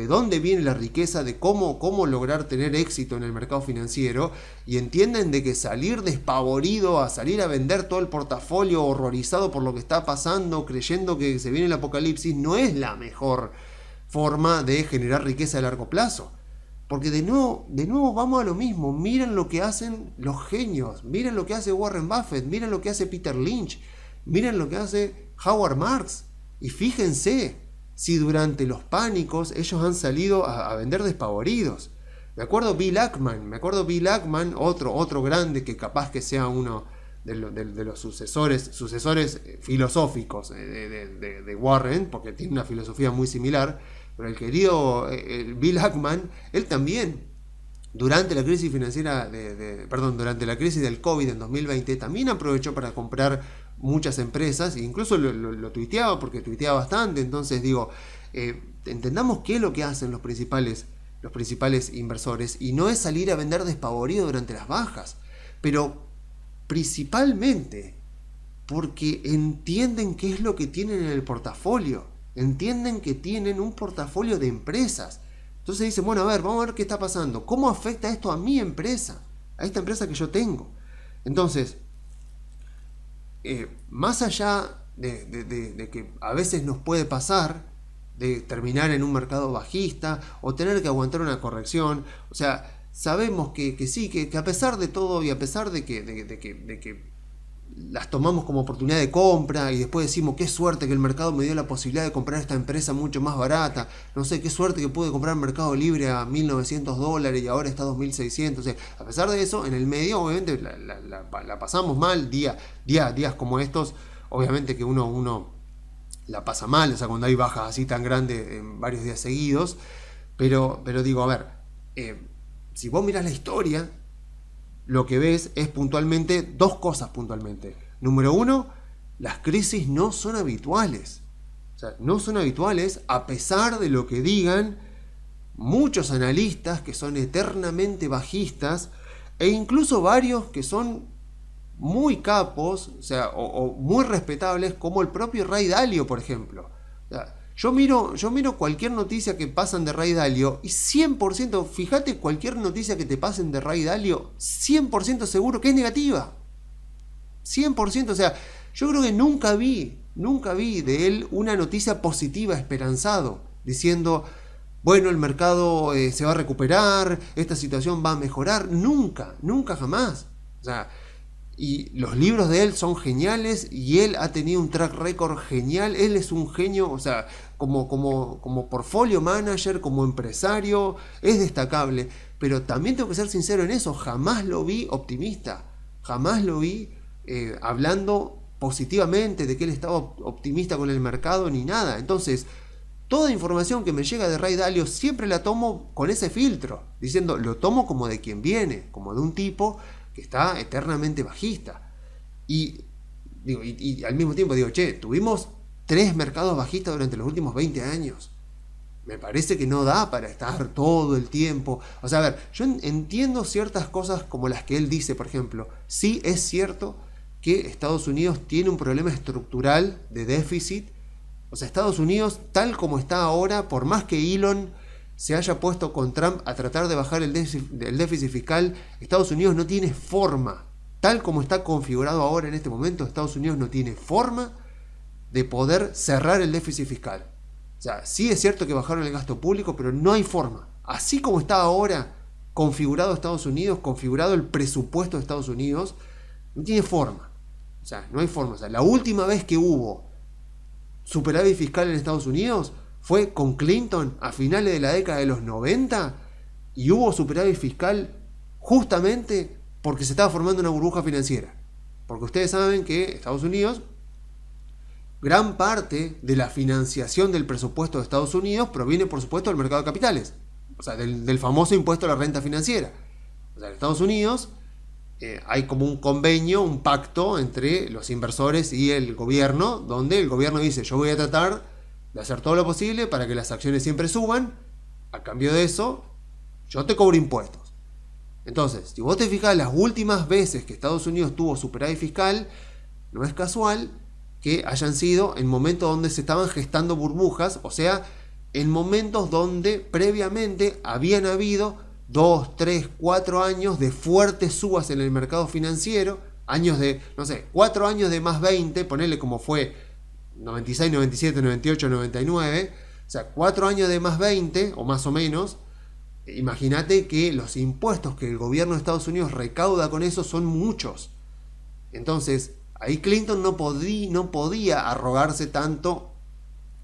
S1: dónde viene la riqueza, de cómo lograr tener éxito en el mercado financiero, y entienden de que salir despavorido a salir a vender todo el portafolio horrorizado por lo que está pasando, creyendo que se viene el apocalipsis, no es la mejor forma de generar riqueza a largo plazo. Porque de nuevo vamos a lo mismo. Miren lo que hacen los genios. Miren lo que hace Warren Buffett. Miren lo que hace Peter Lynch. Miren lo que hace Howard Marks. Y fíjense si durante los pánicos ellos han salido a vender despavoridos. Me acuerdo Bill Ackman, otro grande que capaz que sea uno de los sucesores filosóficos de Warren, porque tiene una filosofía muy similar. Pero el querido Bill Ackman, él también, durante la crisis financiera, durante la crisis del COVID en 2020, también aprovechó para comprar muchas empresas, e incluso lo tuiteaba, porque tuiteaba bastante. Entonces digo, entendamos qué es lo que hacen los principales inversores, y no es salir a vender despavorido durante las bajas, pero principalmente porque entienden qué es lo que tienen en el portafolio. Entienden que tienen un portafolio de empresas. Entonces dicen, bueno, a ver, vamos a ver qué está pasando. ¿Cómo afecta esto a mi empresa? A esta empresa que yo tengo. Entonces, más allá de que a veces nos puede pasar de terminar en un mercado bajista o tener que aguantar una corrección, o sea, sabemos que sí, que a pesar de todo y a pesar de que las tomamos como oportunidad de compra y después decimos qué suerte que el mercado me dio la posibilidad de comprar esta empresa mucho más barata, no sé, qué suerte que pude comprar Mercado Libre a $1.900 y ahora está a 2.600, o sea, a pesar de eso, en el medio obviamente la pasamos mal, días como estos, obviamente que uno la pasa mal, o sea, cuando hay bajas así tan grandes en varios días seguidos, pero digo, a ver, si vos mirás la historia, lo que ves es puntualmente dos cosas puntualmente. Número uno, las crisis no son habituales. O sea, no son habituales a pesar de lo que digan muchos analistas que son eternamente bajistas e incluso varios que son muy capos, o sea, o muy respetables, como el propio Ray Dalio, por ejemplo. O sea, yo miro cualquier noticia que pasan de Ray Dalio y 100%, fíjate, cualquier noticia que te pasen de Ray Dalio, 100% seguro que es negativa. 100%, o sea, yo creo que nunca vi de él una noticia positiva, esperanzado, diciendo, bueno, el mercado se va a recuperar, esta situación va a mejorar. Nunca jamás. O sea, y los libros de él son geniales y él ha tenido un track record genial. Él es un genio, o sea, como portfolio manager, como empresario, es destacable. Pero también tengo que ser sincero en eso, jamás lo vi optimista, jamás lo vi hablando positivamente de que él estaba optimista con el mercado ni nada. Entonces, toda información que me llega de Ray Dalio siempre la tomo con ese filtro, diciendo, lo tomo como de quien viene, como de un tipo que está eternamente bajista. Y al mismo tiempo digo, tuvimos 3 mercados bajistas durante los últimos 20 años. Me parece que no da para estar todo el tiempo. O sea, a ver, yo entiendo ciertas cosas como las que él dice, por ejemplo. Sí es cierto que Estados Unidos tiene un problema estructural de déficit. O sea, Estados Unidos, tal como está ahora, por más que Elon se haya puesto con Trump a tratar de bajar el déficit fiscal, Estados Unidos no tiene forma, tal como está configurado ahora en este momento, Estados Unidos no tiene forma de poder cerrar el déficit fiscal. O sea, sí es cierto que bajaron el gasto público, pero no hay forma. Así como está ahora configurado Estados Unidos, configurado el presupuesto de Estados Unidos, no tiene forma. O sea, no hay forma. O sea, la última vez que hubo superávit fiscal en Estados Unidos fue con Clinton a finales de la década de los 90 y hubo superávit fiscal justamente porque se estaba formando una burbuja financiera. Porque ustedes saben que Estados Unidos, gran parte de la financiación del presupuesto de Estados Unidos proviene, por supuesto, del mercado de capitales. O sea, del famoso impuesto a la renta financiera. O sea, en Estados Unidos hay como un convenio, un pacto entre los inversores y el gobierno, donde el gobierno dice, yo voy a tratar de hacer todo lo posible para que las acciones siempre suban, a cambio de eso, yo te cobro impuestos. Entonces, si vos te fijas, las últimas veces que Estados Unidos tuvo superávit fiscal, no es casual que hayan sido en momentos donde se estaban gestando burbujas, o sea, en momentos donde previamente habían habido 2, 3, 4 años de fuertes subas en el mercado financiero, años de, no sé, 4 años de más 20, ponele como fue 96, 97, 98, 99, o sea, 4 años de más 20, o más o menos. Imagínate que los impuestos que el gobierno de Estados Unidos recauda con eso son muchos. Entonces, ahí Clinton no podía arrogarse tanto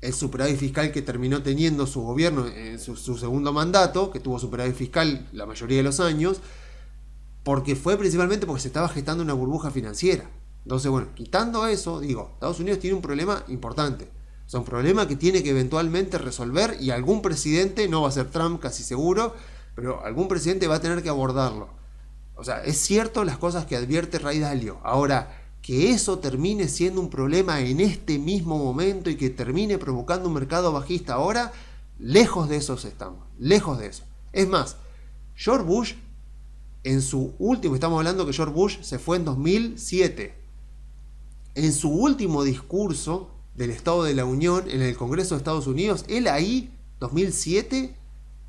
S1: el superávit fiscal que terminó teniendo su gobierno en su segundo mandato, que tuvo superávit fiscal la mayoría de los años, porque fue principalmente porque se estaba gestando una burbuja financiera. Entonces, bueno, quitando eso, digo, Estados Unidos tiene un problema importante. O sea, un problema que tiene que eventualmente resolver y algún presidente, no va a ser Trump casi seguro, pero algún presidente va a tener que abordarlo. O sea, es cierto las cosas que advierte Ray Dalio. Ahora, que eso termine siendo un problema en este mismo momento y que termine provocando un mercado bajista ahora, lejos de eso estamos, lejos de eso. Es más, George Bush, en su último, estamos hablando que George Bush se fue en 2007, en su último discurso del Estado de la Unión en el Congreso de Estados Unidos, él ahí, 2007,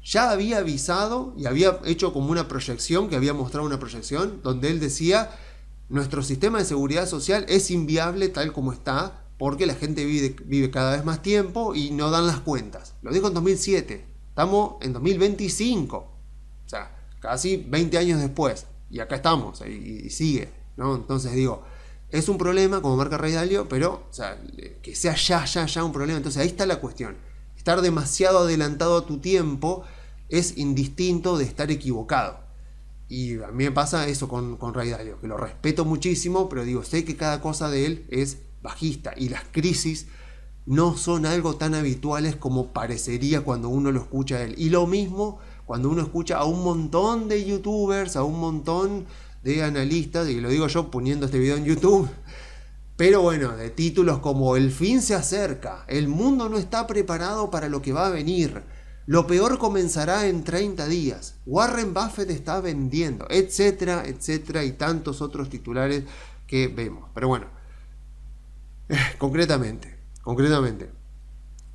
S1: ya había avisado y había hecho como una proyección, que había mostrado una proyección, donde él decía: nuestro sistema de seguridad social es inviable tal como está, porque la gente vive cada vez más tiempo y no dan las cuentas. Lo dijo en 2007, estamos en 2025, o sea, casi 20 años después, y acá estamos, y sigue, ¿no? Entonces digo, es un problema, como marca Ray Dalio, pero, o sea, que sea ya un problema. Entonces ahí está la cuestión. Estar demasiado adelantado a tu tiempo es indistinto de estar equivocado. Y a mí me pasa eso con Ray Dalio, que lo respeto muchísimo, pero digo, sé que cada cosa de él es bajista. Y las crisis no son algo tan habituales como parecería cuando uno lo escucha a él. Y lo mismo cuando uno escucha a un montón de youtubers, a un montón de analistas, y lo digo yo poniendo este video en YouTube, pero bueno, de títulos como "el fin se acerca", "el mundo no está preparado para lo que va a venir", "lo peor comenzará en 30 días", "Warren Buffett está vendiendo", etcétera, etcétera, y tantos otros titulares que vemos. Pero bueno, concretamente,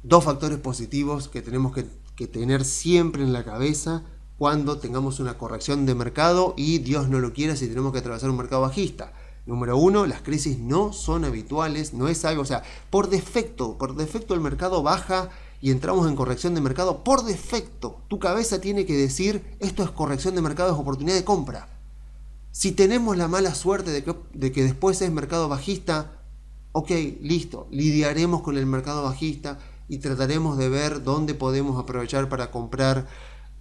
S1: dos factores positivos que tenemos que tener siempre en la cabeza cuando tengamos una corrección de mercado y, Dios no lo quiera, si tenemos que atravesar un mercado bajista. Número uno, las crisis no son habituales, no es algo, o sea, por defecto el mercado baja y entramos en corrección de mercado, por defecto, tu cabeza tiene que decir: esto es corrección de mercado, es oportunidad de compra. Si tenemos la mala suerte de que después es mercado bajista, ok, listo, lidiaremos con el mercado bajista y trataremos de ver dónde podemos aprovechar para comprar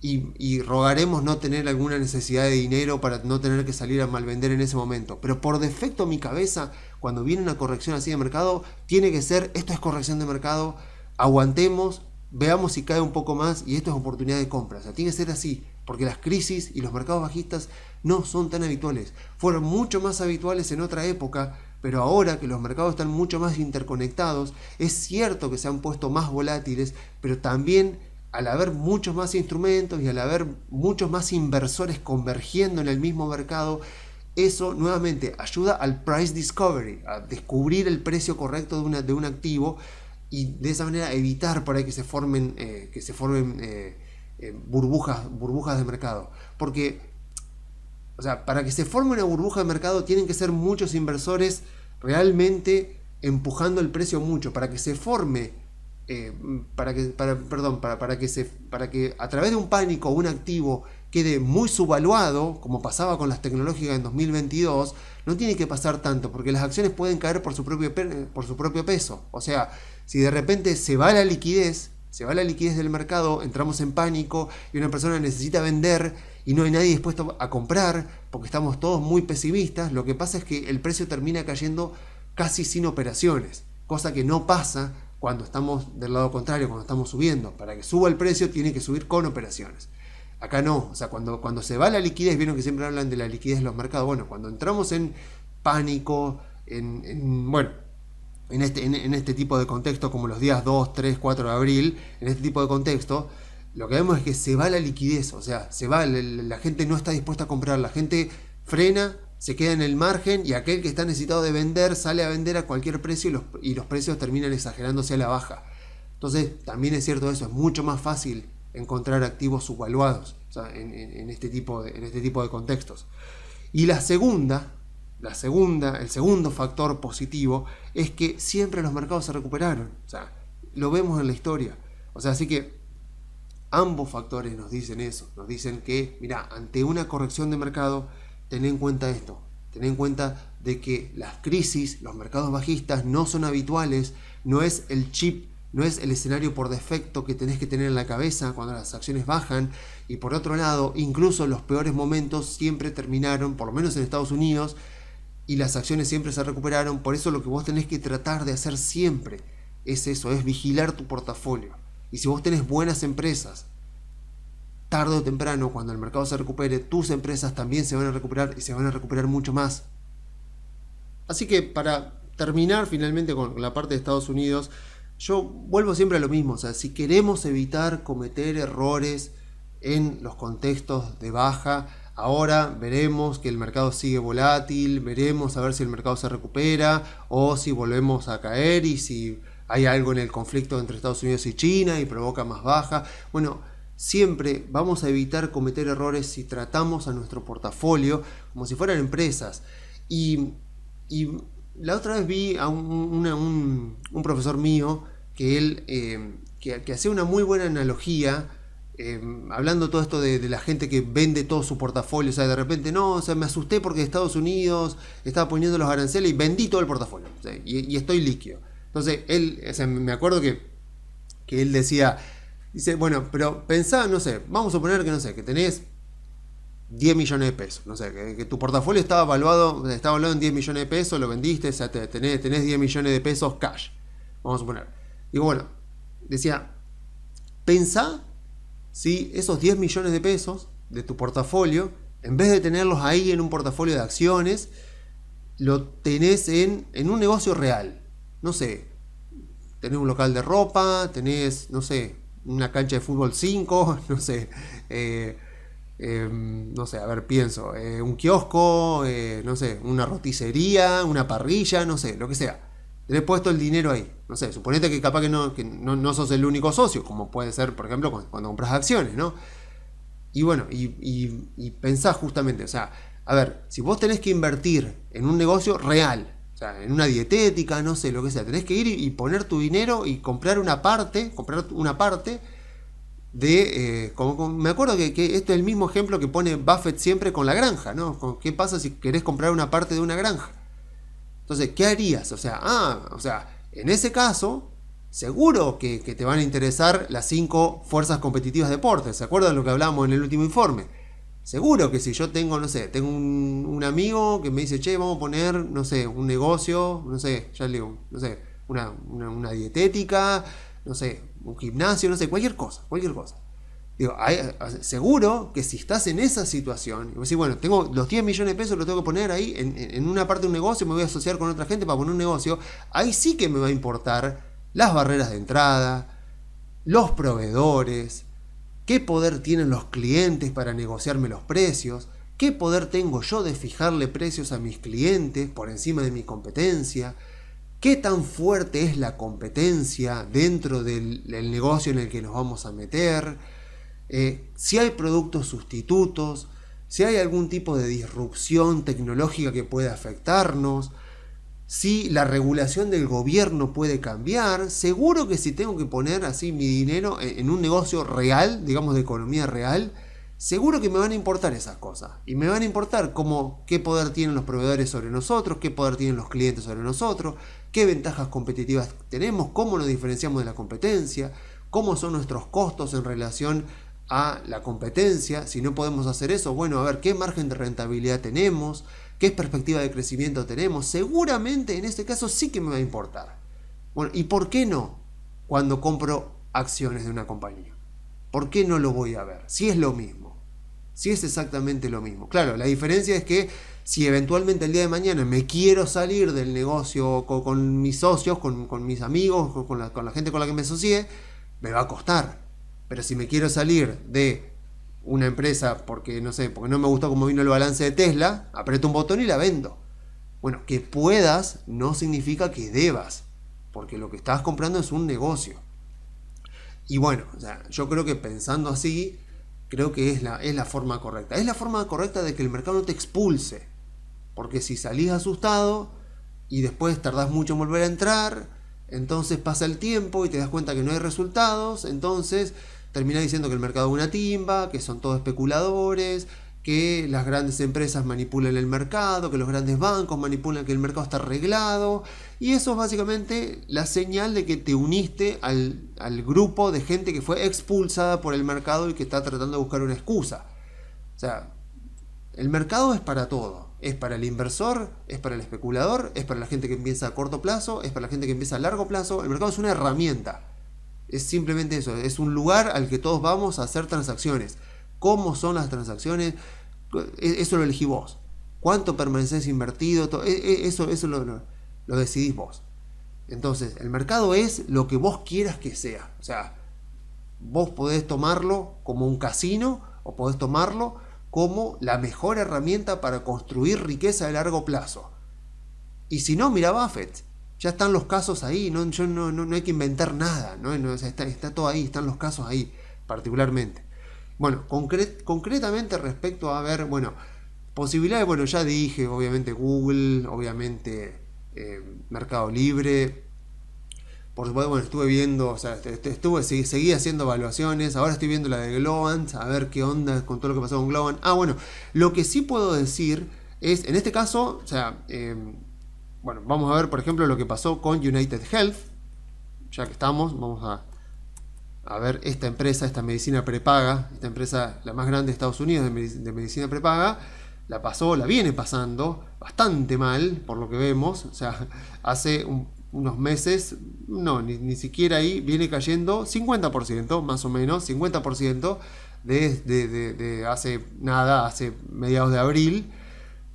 S1: y rogaremos no tener alguna necesidad de dinero para no tener que salir a malvender en ese momento. Pero por defecto mi cabeza, cuando viene una corrección así de mercado, tiene que ser: esto es corrección de mercado, aguantemos, veamos si cae un poco más y esto es oportunidad de compra. O sea, tiene que ser así, porque las crisis y los mercados bajistas no son tan habituales. Fueron mucho más habituales en otra época, pero ahora que los mercados están mucho más interconectados, es cierto que se han puesto más volátiles, pero también al haber muchos más instrumentos y al haber muchos más inversores convergiendo en el mismo mercado, eso nuevamente ayuda al price discovery, a descubrir el precio correcto de un activo, y de esa manera evitar por ahí que se formen burbujas de mercado. Porque, o sea, para que se forme una burbuja de mercado tienen que ser muchos inversores realmente empujando el precio mucho. Para que se forme, para que a través de un pánico un activo quede muy subvaluado, como pasaba con las tecnológicas en 2022, no tiene que pasar tanto, porque las acciones pueden caer por su propio peso. O sea, si de repente se va la liquidez del mercado, entramos en pánico y una persona necesita vender y no hay nadie dispuesto a comprar porque estamos todos muy pesimistas, lo que pasa es que el precio termina cayendo casi sin operaciones, cosa que no pasa cuando estamos del lado contrario, cuando estamos subiendo. Para que suba el precio tiene que subir con operaciones. Acá no, o sea, cuando se va la liquidez, vieron que siempre hablan de la liquidez de los mercados. Bueno, cuando entramos en pánico, en este tipo de contexto, como los días 2, 3, 4 de abril, en este tipo de contexto, lo que vemos es que se va la liquidez, o sea, se va, la gente no está dispuesta a comprar, la gente frena, se queda en el margen y aquel que está necesitado de vender sale a vender a cualquier precio y los precios terminan exagerándose a la baja. Entonces también es cierto eso, es mucho más fácil encontrar activos subvaluados, o sea, en este tipo de contextos. Y el segundo factor positivo es que siempre los mercados se recuperaron, o sea, lo vemos en la historia. O sea, así que ambos factores nos dicen eso, nos dicen que, mira, ante una corrección de mercado, ten en cuenta esto, ten en cuenta de que las crisis, los mercados bajistas no son habituales, no es el chip, no es el escenario por defecto que tenés que tener en la cabeza cuando las acciones bajan. Y por otro lado, incluso los peores momentos siempre terminaron, por lo menos en Estados Unidos, y las acciones siempre se recuperaron. Por eso lo que vos tenés que tratar de hacer siempre es eso, es vigilar tu portafolio. Y si vos tenés buenas empresas, tarde o temprano, cuando el mercado se recupere, tus empresas también se van a recuperar y se van a recuperar mucho más. Así que para terminar finalmente con la parte de Estados Unidos, yo vuelvo siempre a lo mismo. O sea, si queremos evitar cometer errores en los contextos de baja, ahora veremos que el mercado sigue volátil, veremos a ver si el mercado se recupera o si volvemos a caer y si hay algo en el conflicto entre Estados Unidos y China y provoca más baja. Bueno, siempre vamos a evitar cometer errores si tratamos a nuestro portafolio como si fueran empresas. Y la otra vez vi a un profesor mío que él que hacía una muy buena analogía, hablando todo esto de la gente que vende todo su portafolio. O sea, de repente, no, o sea, me asusté porque Estados Unidos estaba poniendo los aranceles y vendí todo el portafolio, o sea, y estoy líquido. Entonces, él, o sea, me acuerdo que él dice, bueno, pero pensá, no sé, vamos a suponer que, no sé, que tenés 10 millones de pesos, no sé, que tu portafolio estaba evaluado en 10 millones de pesos, lo vendiste, o sea, tenés 10 millones de pesos cash, vamos a suponer. Digo, bueno, decía, pensá si esos 10 millones de pesos de tu portafolio, en vez de tenerlos ahí en un portafolio de acciones, lo tenés en un negocio real. No sé, tenés un local de ropa, tenés, no sé, una cancha de fútbol 5, no sé, no sé, a ver, pienso, un kiosco, no sé, una roticería, una parrilla, no sé, lo que sea. Tenés puesto el dinero ahí, no sé, suponete que capaz que no sos el único socio, como puede ser, por ejemplo, cuando compras acciones, ¿no? Y bueno, y pensá justamente, o sea, a ver, si vos tenés que invertir en un negocio real, o sea, en una dietética, no sé, lo que sea, tenés que ir y poner tu dinero y comprar una parte de... me acuerdo que este es el mismo ejemplo que pone Buffett siempre con la granja, ¿no? ¿Qué pasa si querés comprar una parte de una granja? Entonces, ¿qué harías? O sea, en ese caso, seguro que te van a interesar las 5 fuerzas competitivas de deportes. ¿Se acuerdan de lo que hablábamos en el último informe? Seguro que si yo tengo, no sé, tengo un amigo que me dice, che, vamos a poner, no sé, un negocio, no sé, ya le digo, no sé, una dietética, no sé, un gimnasio, no sé, cualquier cosa. Digo, seguro que si estás en esa situación, y vos decís, bueno, tengo los 10 millones de pesos, lo tengo que poner ahí en una parte de un negocio, me voy a asociar con otra gente para poner un negocio, ahí sí que me va a importar las barreras de entrada, los proveedores, qué poder tienen los clientes para negociarme los precios, qué poder tengo yo de fijarle precios a mis clientes por encima de mi competencia, qué tan fuerte es la competencia dentro del negocio en el que nos vamos a meter, si hay productos sustitutos, si hay algún tipo de disrupción tecnológica que puede afectarnos, si la regulación del gobierno puede cambiar. Seguro que si tengo que poner así mi dinero en un negocio real, digamos de economía real, seguro que me van a importar esas cosas. Y me van a importar qué poder tienen los proveedores sobre nosotros, qué poder tienen los clientes sobre nosotros, qué ventajas competitivas tenemos, cómo nos diferenciamos de la competencia, cómo son nuestros costos en relación a la competencia. Si no podemos hacer eso, bueno, a ver qué margen de rentabilidad tenemos, qué perspectiva de crecimiento tenemos. Seguramente en este caso sí que me va a importar. Bueno, ¿y por qué no cuando compro acciones de una compañía? ¿Por qué no lo voy a ver? Si es lo mismo, si es exactamente lo mismo. Claro, la diferencia es que si eventualmente el día de mañana me quiero salir del negocio con mis socios, con mis amigos, con la gente con la que me asocié, me va a costar. Pero si me quiero salir de una empresa porque no sé, porque no me gustó cómo vino el balance de Tesla, aprieto un botón y la vendo. Bueno, que puedas no significa que debas, porque lo que estás comprando es un negocio. Y bueno, o sea, yo creo que pensando así, creo que es la forma correcta. Es la forma correcta de que el mercado no te expulse. Porque si salís asustado y después tardás mucho en volver a entrar, entonces pasa el tiempo y te das cuenta que no hay resultados, entonces terminás diciendo que el mercado es una timba, que son todos especuladores, que las grandes empresas manipulan el mercado, que los grandes bancos manipulan, que el mercado está arreglado. Y eso es básicamente la señal de que te uniste al grupo de gente que fue expulsada por el mercado y que está tratando de buscar una excusa. O sea, el mercado es para todo. Es para el inversor, es para el especulador, es para la gente que empieza a corto plazo, es para la gente que empieza a largo plazo. El mercado es una herramienta. Es simplemente eso. Es un lugar al que todos vamos a hacer transacciones. ¿Cómo son las transacciones? Eso lo elegí vos. ¿Cuánto permaneces invertido? Eso lo decidís vos. Entonces, el mercado es lo que vos quieras que sea. O sea, vos podés tomarlo como un casino o podés tomarlo como la mejor herramienta para construir riqueza de largo plazo. Y si no, mira Buffett. Ya están los casos ahí. No hay que inventar nada. Está todo ahí. Están los casos ahí, particularmente. Bueno, concretamente respecto a ver, bueno, posibilidades, bueno, ya dije, obviamente Google, obviamente Mercado Libre. Por supuesto, bueno, estuve viendo, o sea, seguí haciendo evaluaciones. Ahora estoy viendo la de Globant, a ver qué onda con todo lo que pasó con Globant. Bueno, lo que sí puedo decir es, en este caso, o sea, bueno, vamos a ver, por ejemplo, lo que pasó con United Health. Ya que estamos, vamos a ver esta empresa, esta medicina prepaga, esta empresa, la más grande de Estados Unidos de medicina prepaga, la viene pasando bastante mal, por lo que vemos. O sea, hace unos meses, no, ni siquiera ahí, viene cayendo 50%, más o menos, 50% de hace mediados de abril,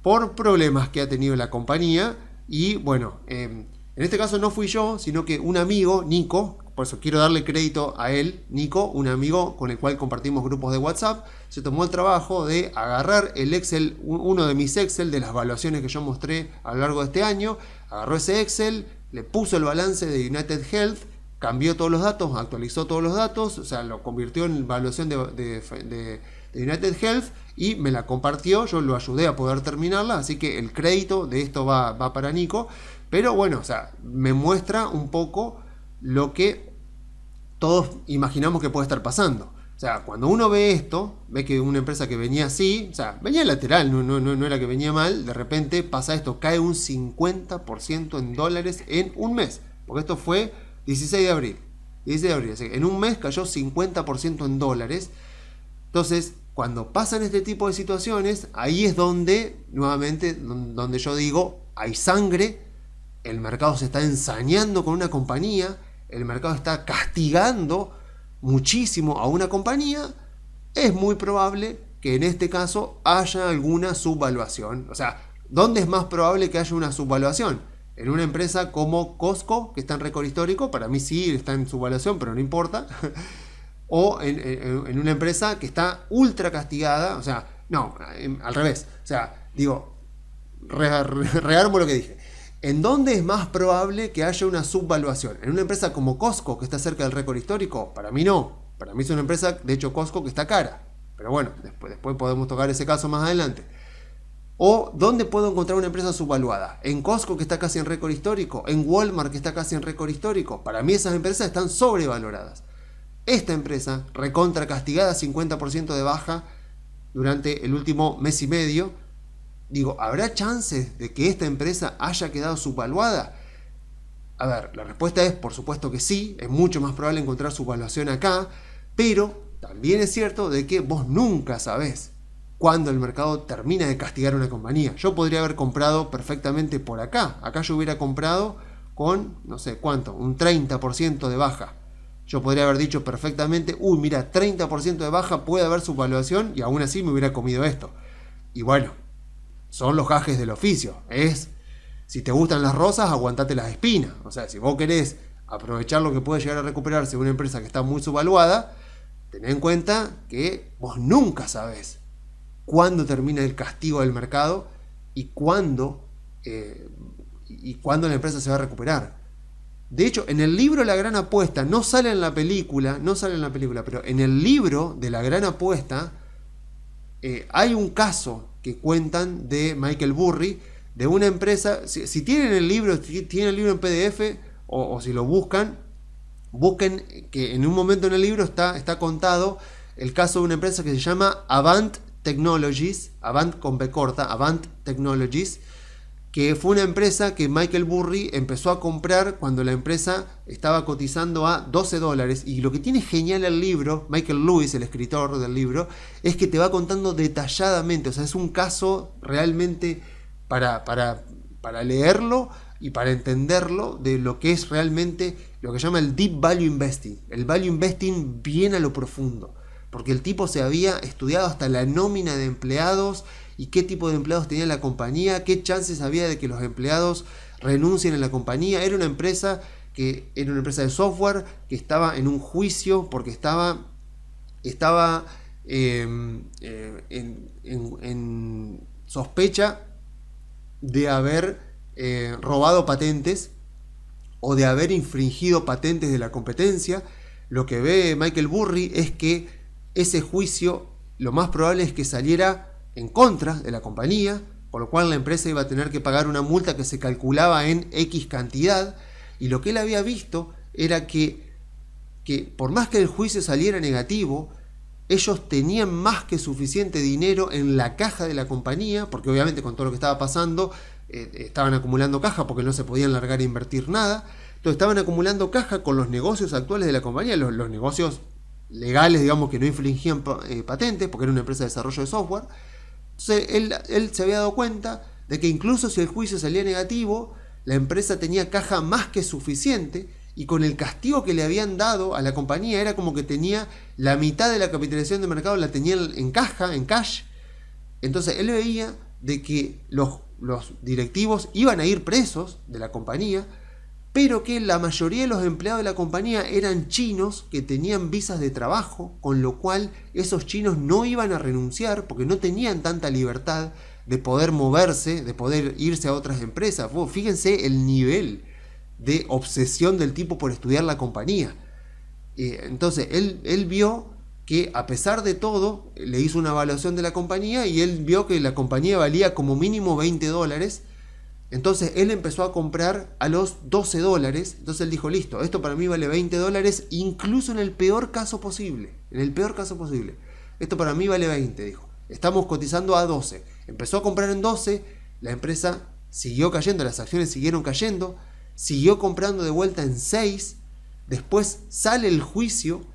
S1: por problemas que ha tenido la compañía. Y bueno, en este caso no fui yo, sino que un amigo, Nico, por eso quiero darle crédito a él, Nico, un amigo con el cual compartimos grupos de WhatsApp, se tomó el trabajo de agarrar el Excel, uno de mis Excel de las evaluaciones que yo mostré a lo largo de este año, agarró ese Excel, le puso el balance de United Health, cambió todos los datos, actualizó todos los datos, o sea, lo convirtió en evaluación de United Health y me la compartió, yo lo ayudé a poder terminarla, así que el crédito de esto va para Nico, pero bueno, o sea, me muestra un poco lo que todos imaginamos que puede estar pasando. O sea, cuando uno ve esto, ve que una empresa que venía así, o sea, venía lateral, no era que venía mal, de repente pasa esto, cae un 50% en dólares en un mes, porque esto fue 16 de abril, así que en un mes cayó 50% en dólares. Entonces, cuando pasan este tipo de situaciones, ahí es donde, nuevamente, donde yo digo, hay sangre, el mercado se está ensañando con una compañía, el mercado está castigando muchísimo a una compañía, es muy probable que en este caso haya alguna subvaluación. O sea, ¿dónde es más probable que haya una subvaluación? En una empresa como Costco, que está en récord histórico, para mí sí está en subvaluación, pero no importa. O en una empresa que está ultra castigada, o sea, no, al revés. O sea, digo, rearmo lo que dije. ¿En dónde es más probable que haya una subvaluación? ¿En una empresa como Costco, que está cerca del récord histórico? Para mí no. Para mí es una empresa, de hecho, Costco, que está cara. Pero bueno, después podemos tocar ese caso más adelante. ¿O dónde puedo encontrar una empresa subvaluada? ¿En Costco, que está casi en récord histórico? ¿En Walmart, que está casi en récord histórico? Para mí esas empresas están sobrevaloradas. Esta empresa, recontra castigada, 50% de baja durante el último mes y medio. Digo, ¿habrá chances de que esta empresa haya quedado subvaluada? A ver, la respuesta es, por supuesto que sí, es mucho más probable encontrar subvaluación acá, pero también es cierto de que vos nunca sabés cuándo el mercado termina de castigar a una compañía. Yo podría haber comprado perfectamente por acá. Acá yo hubiera comprado con, no sé cuánto, un 30% de baja. Yo podría haber dicho perfectamente, mira, 30% de baja, puede haber subvaluación, y aún así me hubiera comido esto. Y bueno, son los gajes del oficio. Si te gustan las rosas, aguantate las espinas. O sea, si vos querés aprovechar lo que puede llegar a recuperarse una empresa que está muy subvaluada, tened en cuenta que vos nunca sabés cuándo termina el castigo del mercado y cuándo la empresa se va a recuperar. De hecho, en el libro La Gran Apuesta, no sale en la película, pero en el libro de La Gran Apuesta hay un caso que cuentan de Michael Burry, de una empresa. Si tienen el libro en PDF o si lo busquen que en un momento en el libro está contado el caso de una empresa que se llama Avant Technologies, Avant con B corta, Avant Technologies, que fue una empresa que Michael Burry empezó a comprar cuando la empresa estaba cotizando a $12. Y lo que tiene genial el libro, Michael Lewis, el escritor del libro, es que te va contando detalladamente. O sea, es un caso realmente para leerlo y para entenderlo, de lo que es realmente lo que llama el Deep Value Investing. El Value Investing bien a lo profundo, porque el tipo se había estudiado hasta la nómina de empleados y qué tipo de empleados tenía la compañía, qué chances había de que los empleados renuncien a la compañía. Era una empresa de software que estaba en un juicio porque estaba en sospecha de haber robado patentes o de haber infringido patentes de la competencia. Lo que ve Michael Burry es que ese juicio lo más probable es que saliera en contra de la compañía, por lo cual la empresa iba a tener que pagar una multa que se calculaba en X cantidad. Y lo que él había visto era que por más que el juicio saliera negativo, ellos tenían más que suficiente dinero en la caja de la compañía, porque obviamente con todo lo que estaba pasando estaban acumulando caja porque no se podían largar a invertir nada. Entonces estaban acumulando caja con los negocios actuales de la compañía, los negocios legales, digamos, que no infringían patentes, porque era una empresa de desarrollo de software. Entonces él se había dado cuenta de que incluso si el juicio salía negativo, la empresa tenía caja más que suficiente, y con el castigo que le habían dado a la compañía era como que tenía la mitad de la capitalización de mercado, la tenía en caja, en cash. Entonces él veía de que los directivos iban a ir presos de la compañía, pero que la mayoría de los empleados de la compañía eran chinos que tenían visas de trabajo, con lo cual esos chinos no iban a renunciar porque no tenían tanta libertad de poder moverse, de poder irse a otras empresas. Fíjense el nivel de obsesión del tipo por estudiar la compañía. Entonces él vio que a pesar de todo, le hizo una evaluación de la compañía y él vio que la compañía valía como mínimo $20. Entonces él empezó a comprar a los $12. Entonces él dijo, listo, esto para mí vale $20, incluso en el peor caso posible. En el peor caso posible. Esto para mí vale 20, dijo. Estamos cotizando a 12. Empezó a comprar en 12, la empresa siguió cayendo, las acciones siguieron cayendo, siguió comprando de vuelta en 6, después sale el juicio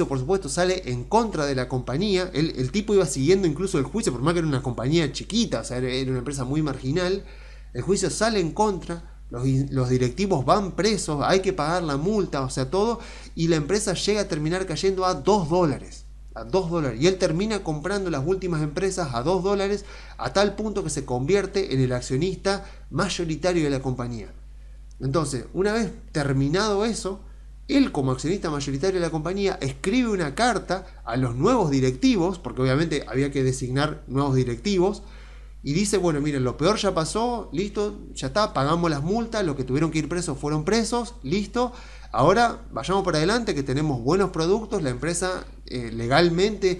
S1: por supuesto sale en contra de la compañía, el tipo iba siguiendo incluso el juicio, por más que era una compañía chiquita, o sea, era una empresa muy marginal. El juicio sale en contra, los directivos van presos, hay que pagar la multa, o sea, todo, y la empresa llega a terminar cayendo a $2. A $2. Y él termina comprando las últimas empresas a $2, a tal punto que se convierte en el accionista mayoritario de la compañía. Entonces, una vez terminado eso, él como accionista mayoritario de la compañía escribe una carta a los nuevos directivos, porque obviamente había que designar nuevos directivos, y dice, bueno, miren, lo peor ya pasó, listo, ya está, pagamos las multas, los que tuvieron que ir presos fueron presos, listo, ahora vayamos para adelante que tenemos buenos productos, la empresa legalmente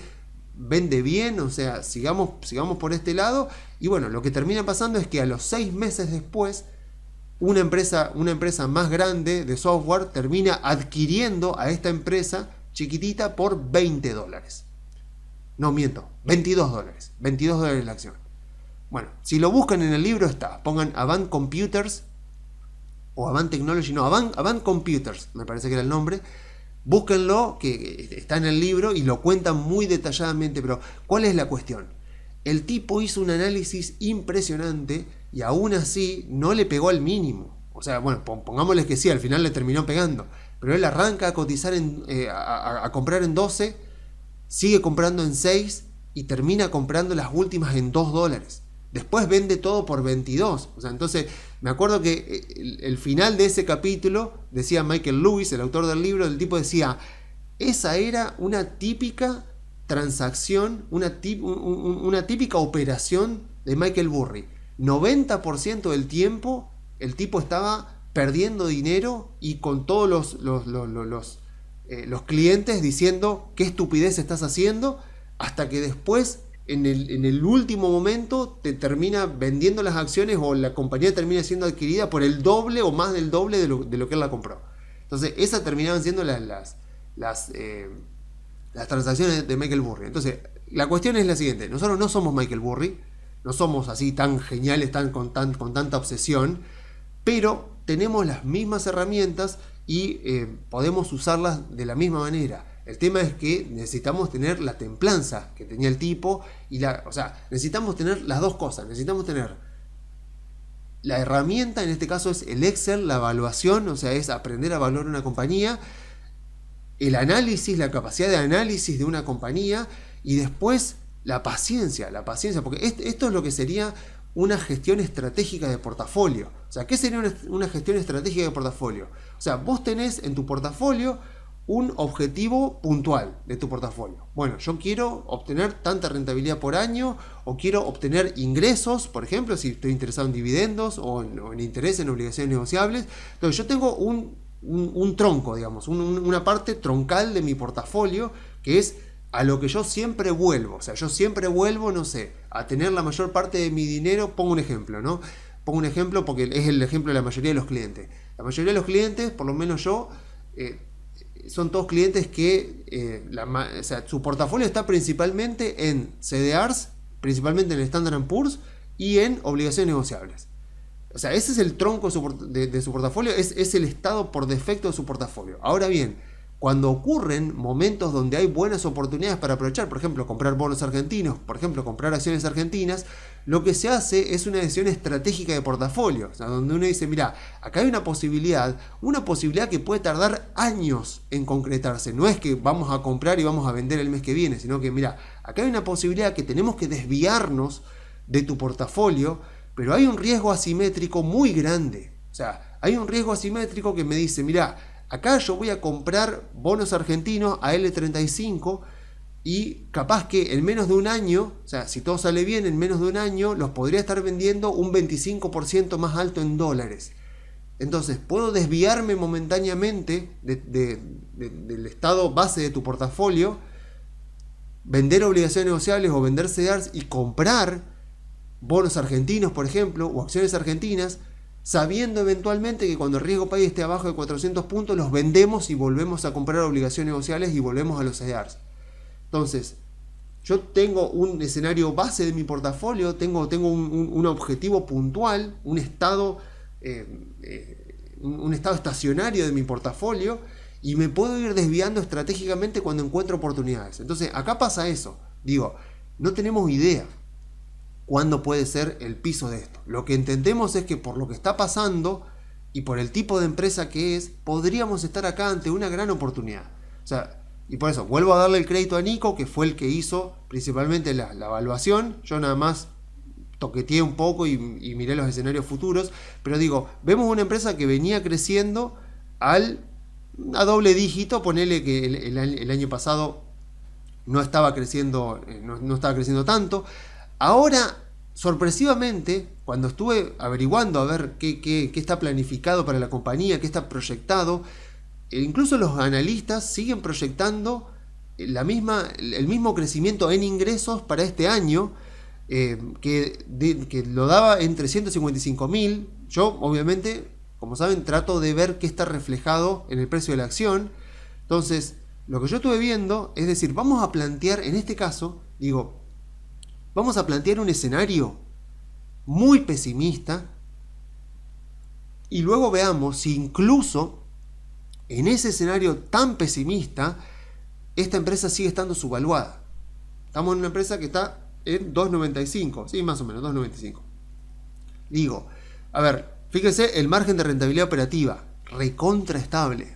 S1: vende bien, o sea, sigamos por este lado. Y bueno, lo que termina pasando es que a los 6 meses después, una empresa más grande de software termina adquiriendo a esta empresa chiquitita por $20. No, miento, $22. $22 la acción. Bueno, si lo buscan en el libro está, pongan Avant Computers o Avant Technology, no, Avant Computers, me parece que era el nombre. Búsquenlo, que está en el libro y lo cuentan muy detalladamente, pero ¿cuál es la cuestión? El tipo hizo un análisis impresionante y aún así no le pegó al mínimo. O sea, bueno, pongámosles que sí, al final le terminó pegando, pero él arranca a cotizar, a comprar en 12, sigue comprando en 6 y termina comprando las últimas en $2. Después vende todo por 22. O sea, entonces me acuerdo que el final de ese capítulo, decía Michael Lewis, el autor del libro, el tipo decía, Esa era una típica transacción, una típica operación de Michael Burry. 90% del tiempo el tipo estaba perdiendo dinero y con todos los clientes diciendo qué estupidez estás haciendo, hasta que después en el último momento te termina vendiendo las acciones o la compañía termina siendo adquirida por el doble o más del doble de lo que él la compró. Entonces esas terminaban siendo las transacciones de Michael Burry. Entonces la cuestión es la siguiente: nosotros no somos Michael Burry, no somos así tan geniales, con tanta obsesión, pero tenemos las mismas herramientas y podemos usarlas de la misma manera. El tema es que necesitamos tener la templanza que tenía el tipo, o sea, necesitamos tener las dos cosas. Necesitamos tener la herramienta, en este caso es el Excel, la evaluación, o sea, es aprender a evaluar una compañía, el análisis, la capacidad de análisis de una compañía, y después la paciencia, porque esto es lo que sería una gestión estratégica de portafolio. O sea, ¿qué sería una gestión estratégica de portafolio? O sea, vos tenés en tu portafolio un objetivo puntual de tu portafolio. Bueno, yo quiero obtener tanta rentabilidad por año, o quiero obtener ingresos, por ejemplo, si estoy interesado en dividendos o en interés en obligaciones negociables. Entonces yo tengo un tronco, digamos, una parte troncal de mi portafolio que es a lo que yo siempre vuelvo. O sea, yo siempre vuelvo, no sé, a tener la mayor parte de mi dinero. Pongo un ejemplo, ¿no? Pongo un ejemplo porque es el ejemplo de la mayoría de los clientes. La mayoría de los clientes, por lo menos yo, son todos clientes que o sea, su portafolio está principalmente en CDRs, principalmente en el Standard & Poor's y en obligaciones negociables. O sea, ese es el tronco de su portafolio, es el estado por defecto de su portafolio. Ahora bien, cuando ocurren momentos donde hay buenas oportunidades para aprovechar, por ejemplo, comprar bonos argentinos, por ejemplo, comprar acciones argentinas, lo que se hace es una decisión estratégica de portafolio, o sea, donde uno dice, mira, acá hay una posibilidad que puede tardar años en concretarse. No es que vamos a comprar y vamos a vender el mes que viene, sino que, mira, acá hay una posibilidad que tenemos que desviarnos de tu portafolio, pero hay un riesgo asimétrico muy grande. O sea, hay un riesgo asimétrico que me dice, mira, acá yo voy a comprar bonos argentinos a L35 y capaz que en menos de un año, o sea, si todo sale bien, en menos de un año los podría estar vendiendo un 25% más alto en dólares. Entonces, puedo desviarme momentáneamente del estado base de tu portafolio, vender obligaciones negociables o vender CDRs y comprar bonos argentinos, por ejemplo, o acciones argentinas, sabiendo eventualmente que cuando el riesgo país esté abajo de 400 puntos, los vendemos y volvemos a comprar obligaciones negociables y volvemos a los CDRs. Entonces, yo tengo un escenario base de mi portafolio, tengo un objetivo puntual, un estado estacionario de mi portafolio, y me puedo ir desviando estratégicamente cuando encuentro oportunidades. Entonces, acá pasa eso. Digo, no tenemos idea cuándo puede ser el piso de esto. Lo que entendemos es que por lo que está pasando y por el tipo de empresa que es, podríamos estar acá ante una gran oportunidad. O sea, y por eso vuelvo a darle el crédito a Nico, que fue el que hizo principalmente la evaluación. Yo nada más toqueteé un poco y miré los escenarios futuros, pero digo, vemos una empresa que venía creciendo a doble dígito. Ponele que el año pasado no estaba creciendo, no estaba creciendo tanto. Ahora, sorpresivamente, cuando estuve averiguando a ver qué está planificado para la compañía, qué está proyectado, incluso los analistas siguen proyectando el mismo crecimiento en ingresos para este año, que lo daba en 355.000. Yo, obviamente, como saben, trato de ver qué está reflejado en el precio de la acción. Entonces, lo que yo estuve viendo, es decir, vamos a plantear, en este caso, vamos a plantear un escenario muy pesimista y luego veamos si incluso en ese escenario tan pesimista esta empresa sigue estando subvaluada. Estamos en una empresa que está en 2.95, sí, más o menos 2.95. Digo, a ver, fíjense el margen de rentabilidad operativa, recontra estable.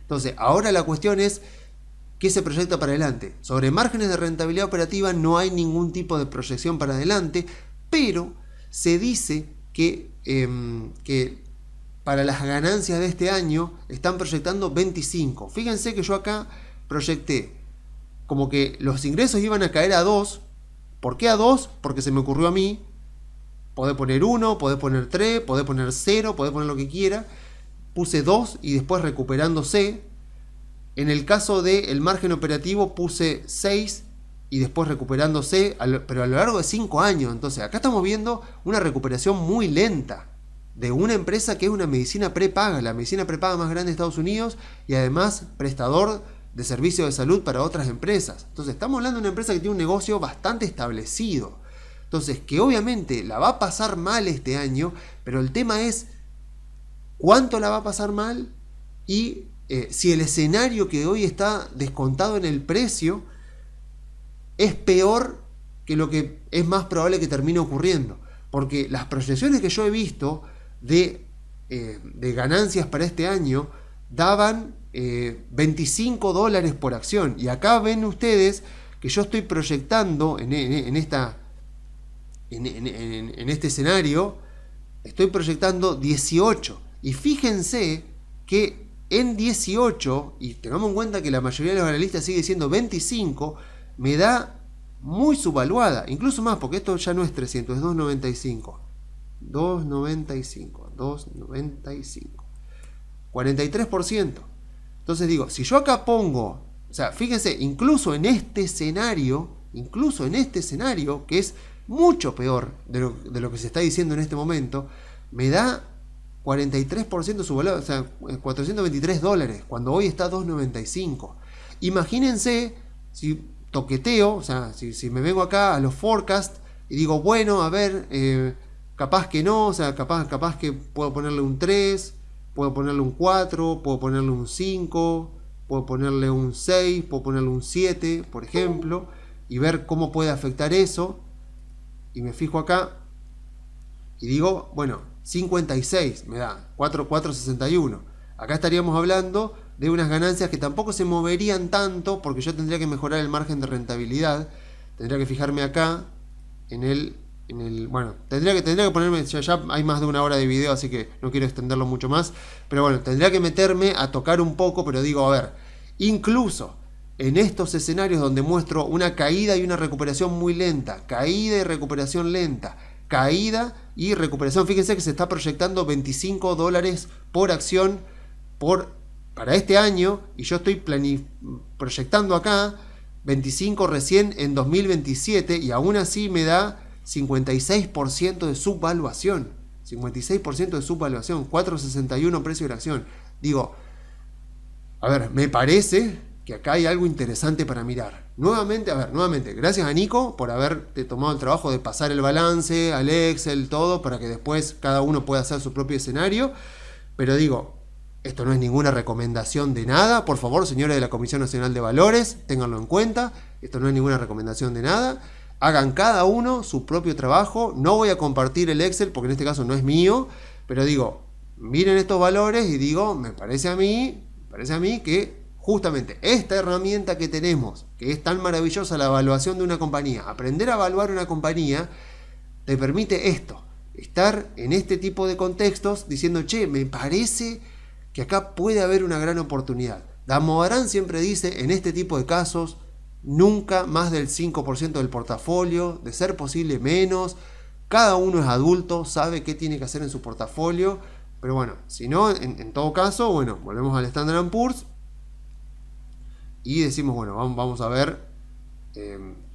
S1: Entonces, ahora la cuestión es ¿qué se proyecta para adelante? Sobre márgenes de rentabilidad operativa no hay ningún tipo de proyección para adelante, pero se dice que para las ganancias de este año están proyectando 25. Fíjense que yo acá proyecté como que los ingresos iban a caer a 2. ¿Por qué a 2? Porque se me ocurrió a mí. Podés poner 1, podés poner 3, podés poner 0, podés poner lo que quiera. Puse 2 y después recuperándose. En el caso del margen operativo puse 6 y después recuperándose, pero a lo largo de 5 años. Entonces acá estamos viendo una recuperación muy lenta de una empresa que es una medicina prepaga, la medicina prepaga más grande de Estados Unidos y además prestador de servicios de salud para otras empresas. Entonces estamos hablando de una empresa que tiene un negocio bastante establecido. Entonces que obviamente la va a pasar mal este año, pero el tema es cuánto la va a pasar mal y si el escenario que hoy está descontado en el precio es peor que lo que es más probable que termine ocurriendo. Porque las proyecciones que yo he visto de ganancias para este año daban $25 por acción. Y acá ven ustedes que yo estoy proyectando en este escenario, estoy proyectando 18. Y fíjense que en 18, y tengamos en cuenta que la mayoría de los analistas sigue diciendo 25, me da muy subvaluada, incluso más, porque esto ya no es 300, es 295. 43%. Entonces digo, si yo acá pongo, o sea, fíjense, incluso en este escenario, que es mucho peor de lo que se está diciendo en este momento, me da 43% su valor, o sea, $423, cuando hoy está $295. Imagínense si toqueteo, o sea, si me vengo acá a los forecasts y digo, bueno, a ver, capaz que no, o sea, capaz que puedo ponerle un 3, puedo ponerle un 4, puedo ponerle un 5, puedo ponerle un 6, puedo ponerle un 7, por ejemplo, y ver cómo puede afectar eso. Y me fijo acá y digo, bueno, 56 me da 461. Acá estaríamos hablando de unas ganancias que tampoco se moverían tanto porque yo tendría que mejorar el margen de rentabilidad. Tendría que fijarme acá bueno, tendría que ponerme, ya hay más de una hora de video, así que no quiero extenderlo mucho más, pero bueno, tendría que meterme a tocar un poco, pero digo, a ver, incluso en estos escenarios donde muestro una caída y una recuperación muy lenta, caída y recuperación lenta, caída y recuperación, fíjense que se está proyectando $25 por acción para este año, y yo estoy proyectando acá 25 recién en 2027, y aún así me da 56% de subvaluación. 56% de subvaluación, 4.61 precio de la acción. Digo, a ver, me parece que acá hay algo interesante para mirar. Nuevamente, gracias a Nico por haberte tomado el trabajo de pasar el balance al Excel, todo, para que después cada uno pueda hacer su propio escenario. Pero digo, esto no es ninguna recomendación de nada. Por favor, señores de la Comisión Nacional de Valores, ténganlo en cuenta. Esto no es ninguna recomendación de nada. Hagan cada uno su propio trabajo. No voy a compartir el Excel porque en este caso no es mío. Pero digo, miren estos valores y digo, me parece a mí que justamente esta herramienta que tenemos, que es tan maravillosa, la evaluación de una compañía, aprender a evaluar una compañía, te permite esto. Estar en este tipo de contextos diciendo, che, me parece que acá puede haber una gran oportunidad. Damodaran siempre dice, en este tipo de casos, nunca más del 5% del portafolio, de ser posible menos. Cada uno es adulto, sabe qué tiene que hacer en su portafolio. Pero bueno, si no, en todo caso, bueno, volvemos al Standard & Poor's y decimos, bueno, vamos a ver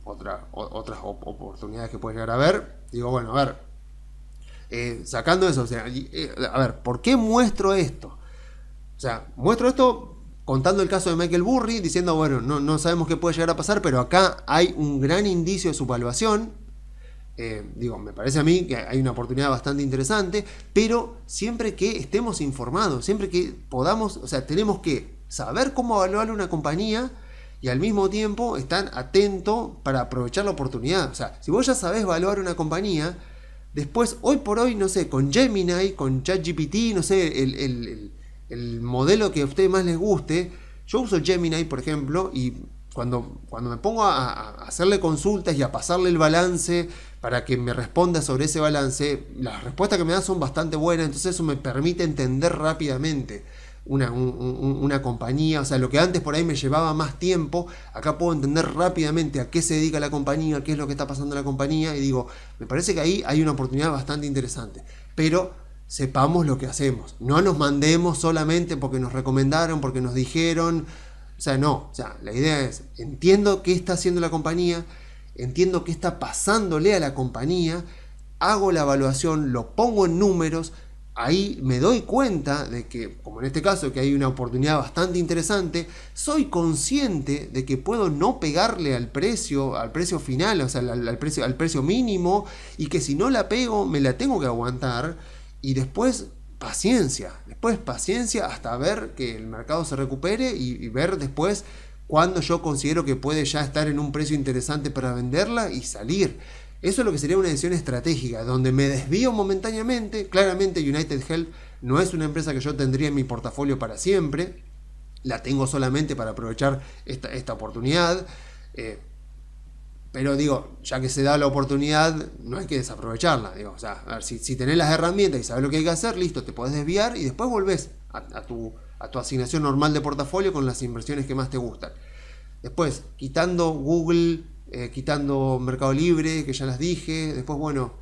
S1: otras oportunidades que puede llegar a haber. Digo, bueno, a ver, sacando eso, o sea, a ver, ¿por qué muestro esto? O sea, muestro esto contando el caso de Michael Burry, diciendo, bueno, no sabemos qué puede llegar a pasar, pero acá hay un gran indicio de subvaluación. Digo, me parece a mí que hay una oportunidad bastante interesante, pero siempre que estemos informados, siempre que podamos, o sea, tenemos que saber cómo evaluar una compañía y al mismo tiempo estar atento para aprovechar la oportunidad. O sea, si vos ya sabés evaluar una compañía, después, hoy por hoy, no sé, con Gemini, con ChatGPT, no sé, el modelo que a ustedes más les guste. Yo uso Gemini, por ejemplo, y cuando me pongo a hacerle consultas y a pasarle el balance para que me responda sobre ese balance, las respuestas que me da son bastante buenas, entonces eso me permite entender rápidamente una compañía. O sea, lo que antes por ahí me llevaba más tiempo, acá puedo entender rápidamente a qué se dedica la compañía, qué es lo que está pasando en la compañía, y digo, me parece que ahí hay una oportunidad bastante interesante. Pero sepamos lo que hacemos, no nos mandemos solamente porque nos recomendaron, porque nos dijeron. O sea, no, o sea, la idea es, entiendo qué está haciendo la compañía, entiendo qué está pasándole a la compañía, hago la evaluación, lo pongo en números, ahí me doy cuenta de que, como en este caso, que hay una oportunidad bastante interesante, soy consciente de que puedo no pegarle al precio final, o sea, al precio mínimo, y que si no la pego, me la tengo que aguantar, y después paciencia hasta ver que el mercado se recupere y ver después cuando yo considero que puede ya estar en un precio interesante para venderla y salir. Eso es lo que sería una decisión estratégica, donde me desvío momentáneamente. Claramente United Health no es una empresa que yo tendría en mi portafolio para siempre, la tengo solamente para aprovechar esta oportunidad. Pero digo, ya que se da la oportunidad, no hay que desaprovecharla. Digo, o sea, a ver, si tenés las herramientas y sabes lo que hay que hacer, listo, te podés desviar y después volvés a tu asignación normal de portafolio con las inversiones que más te gustan. Después, quitando Google, quitando Mercado Libre, que ya las dije. Después, bueno,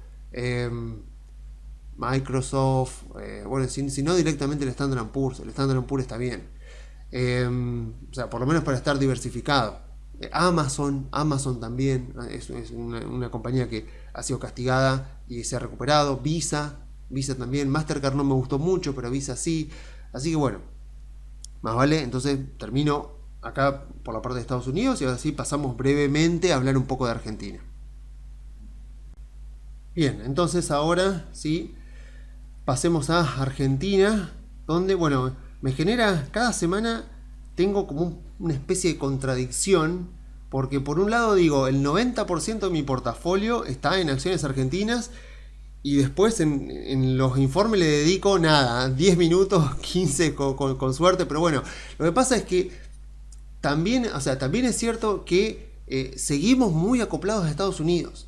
S1: Microsoft, bueno, si no directamente el Standard & Poor's. El Standard & Poor's está bien. O sea, por lo menos para estar diversificado. Amazon también es una compañía que ha sido castigada y se ha recuperado. Visa también. Mastercard no me gustó mucho, pero Visa sí. Así que bueno, más vale. Entonces termino acá por la parte de Estados Unidos y ahora sí pasamos brevemente a hablar un poco de Argentina. Bien, entonces ahora sí pasemos a Argentina, donde, bueno, me genera cada semana, tengo como una especie de contradicción, porque por un lado digo, el 90% de mi portafolio está en acciones argentinas y después en los informes le dedico nada, 10 minutos, 15 con suerte, pero bueno, lo que pasa es que también es cierto que seguimos muy acoplados a Estados Unidos.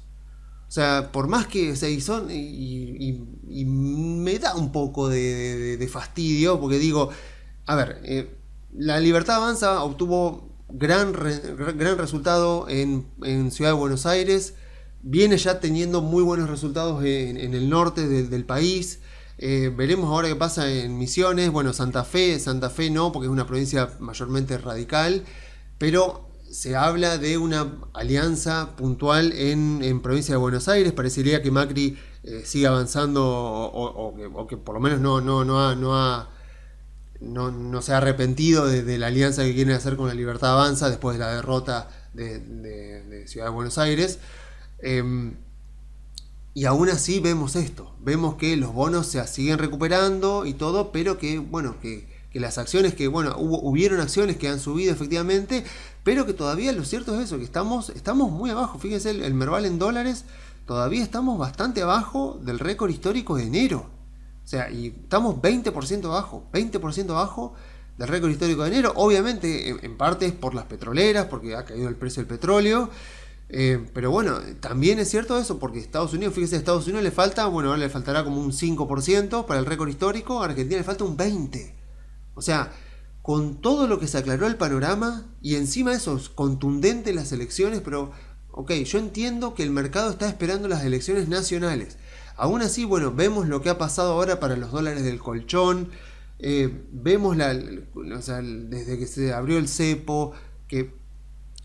S1: O sea, por más que y me da un poco de fastidio, porque digo, a ver, la Libertad Avanza obtuvo gran resultado en Ciudad de Buenos Aires, viene ya teniendo muy buenos resultados en el norte del país. Veremos ahora qué pasa en Misiones. Bueno, Santa Fe no, porque es una provincia mayormente radical, pero se habla de una alianza puntual en provincia de Buenos Aires. Parecería que Macri sigue avanzando o que por lo menos no se ha arrepentido de la alianza que quieren hacer con la Libertad Avanza después de la derrota de Ciudad de Buenos Aires. Y aún así vemos esto, vemos que los bonos se siguen recuperando y todo, pero que bueno, que las acciones hubieron acciones que han subido efectivamente, pero que todavía lo cierto es eso, que estamos muy abajo. Fíjense, el Merval en dólares, todavía estamos bastante abajo del récord histórico de enero. O sea, y estamos 20% abajo del récord histórico de enero. Obviamente, en parte es por las petroleras, porque ha caído el precio del petróleo. Pero bueno, también es cierto eso, porque Estados Unidos, fíjese, a Estados Unidos le falta, bueno, ahora le faltará como un 5% para el récord histórico, a Argentina le falta un 20%. O sea, con todo lo que se aclaró el panorama, y encima eso es contundente las elecciones, pero ok, yo entiendo que el mercado está esperando las elecciones nacionales. Aún así, bueno, vemos lo que ha pasado ahora para los dólares del colchón, vemos desde que se abrió el cepo, que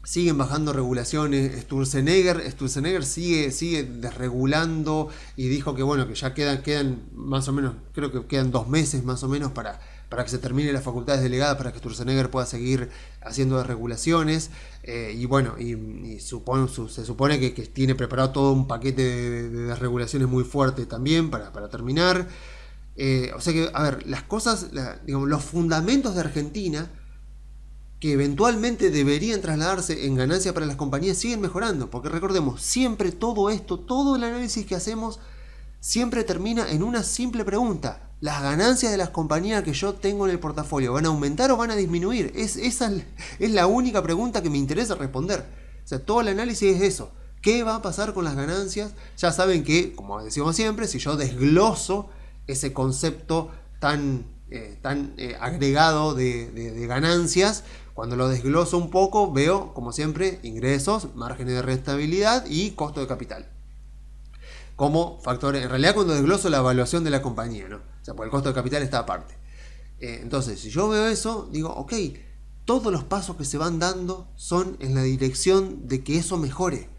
S1: siguen bajando regulaciones. Sturzenegger sigue desregulando y dijo que bueno, que ya quedan más o menos, creo que quedan 2 meses más o menos para que se termine las facultades delegadas para que Sturzenegger pueda seguir haciendo desregulaciones. Y bueno, se supone que tiene preparado todo un paquete de desregulaciones muy fuerte también para terminar. O sea que, a ver, las cosas, digamos, los fundamentos de Argentina, que eventualmente deberían trasladarse en ganancia para las compañías, siguen mejorando, porque recordemos, siempre todo el análisis que hacemos siempre termina en una simple pregunta: ¿las ganancias de las compañías que yo tengo en el portafolio van a aumentar o van a disminuir? Esa es la única pregunta que me interesa responder. O sea, todo el análisis es eso. ¿Qué va a pasar con las ganancias? Ya saben que, como decimos siempre, si yo desgloso ese concepto tan agregado de ganancias, cuando lo desgloso un poco, veo, como siempre, ingresos, márgenes de rentabilidad y costo de capital como factores. En realidad, cuando desgloso la evaluación de la compañía, ¿no? O sea, porque el costo de capital está aparte. Entonces, si yo veo eso, digo, ok, todos los pasos que se van dando son en la dirección de que eso mejore.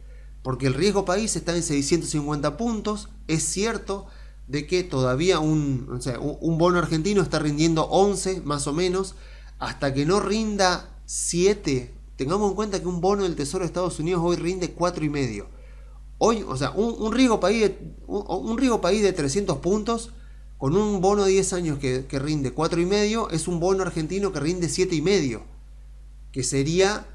S1: Porque el riesgo país está en 650 puntos. Es cierto de que todavía un bono argentino está rindiendo 11 más o menos, hasta que no rinda 7. Tengamos en cuenta que un bono del Tesoro de Estados Unidos hoy rinde 4,5. Hoy, o sea, un riesgo país de 300 puntos con un bono de 10 años que rinde 4,5 es un bono argentino que rinde 7,5, que sería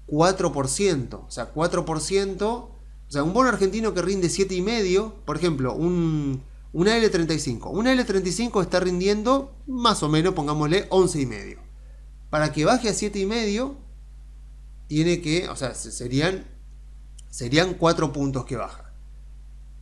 S1: 4%. O sea, 4%, o sea, un bono argentino que rinde 7,5, por ejemplo, una L35. Una L35 está rindiendo más o menos, pongámosle, 11,5. Para que baje a 7,5, tiene que, o sea, serían 4 puntos que baja.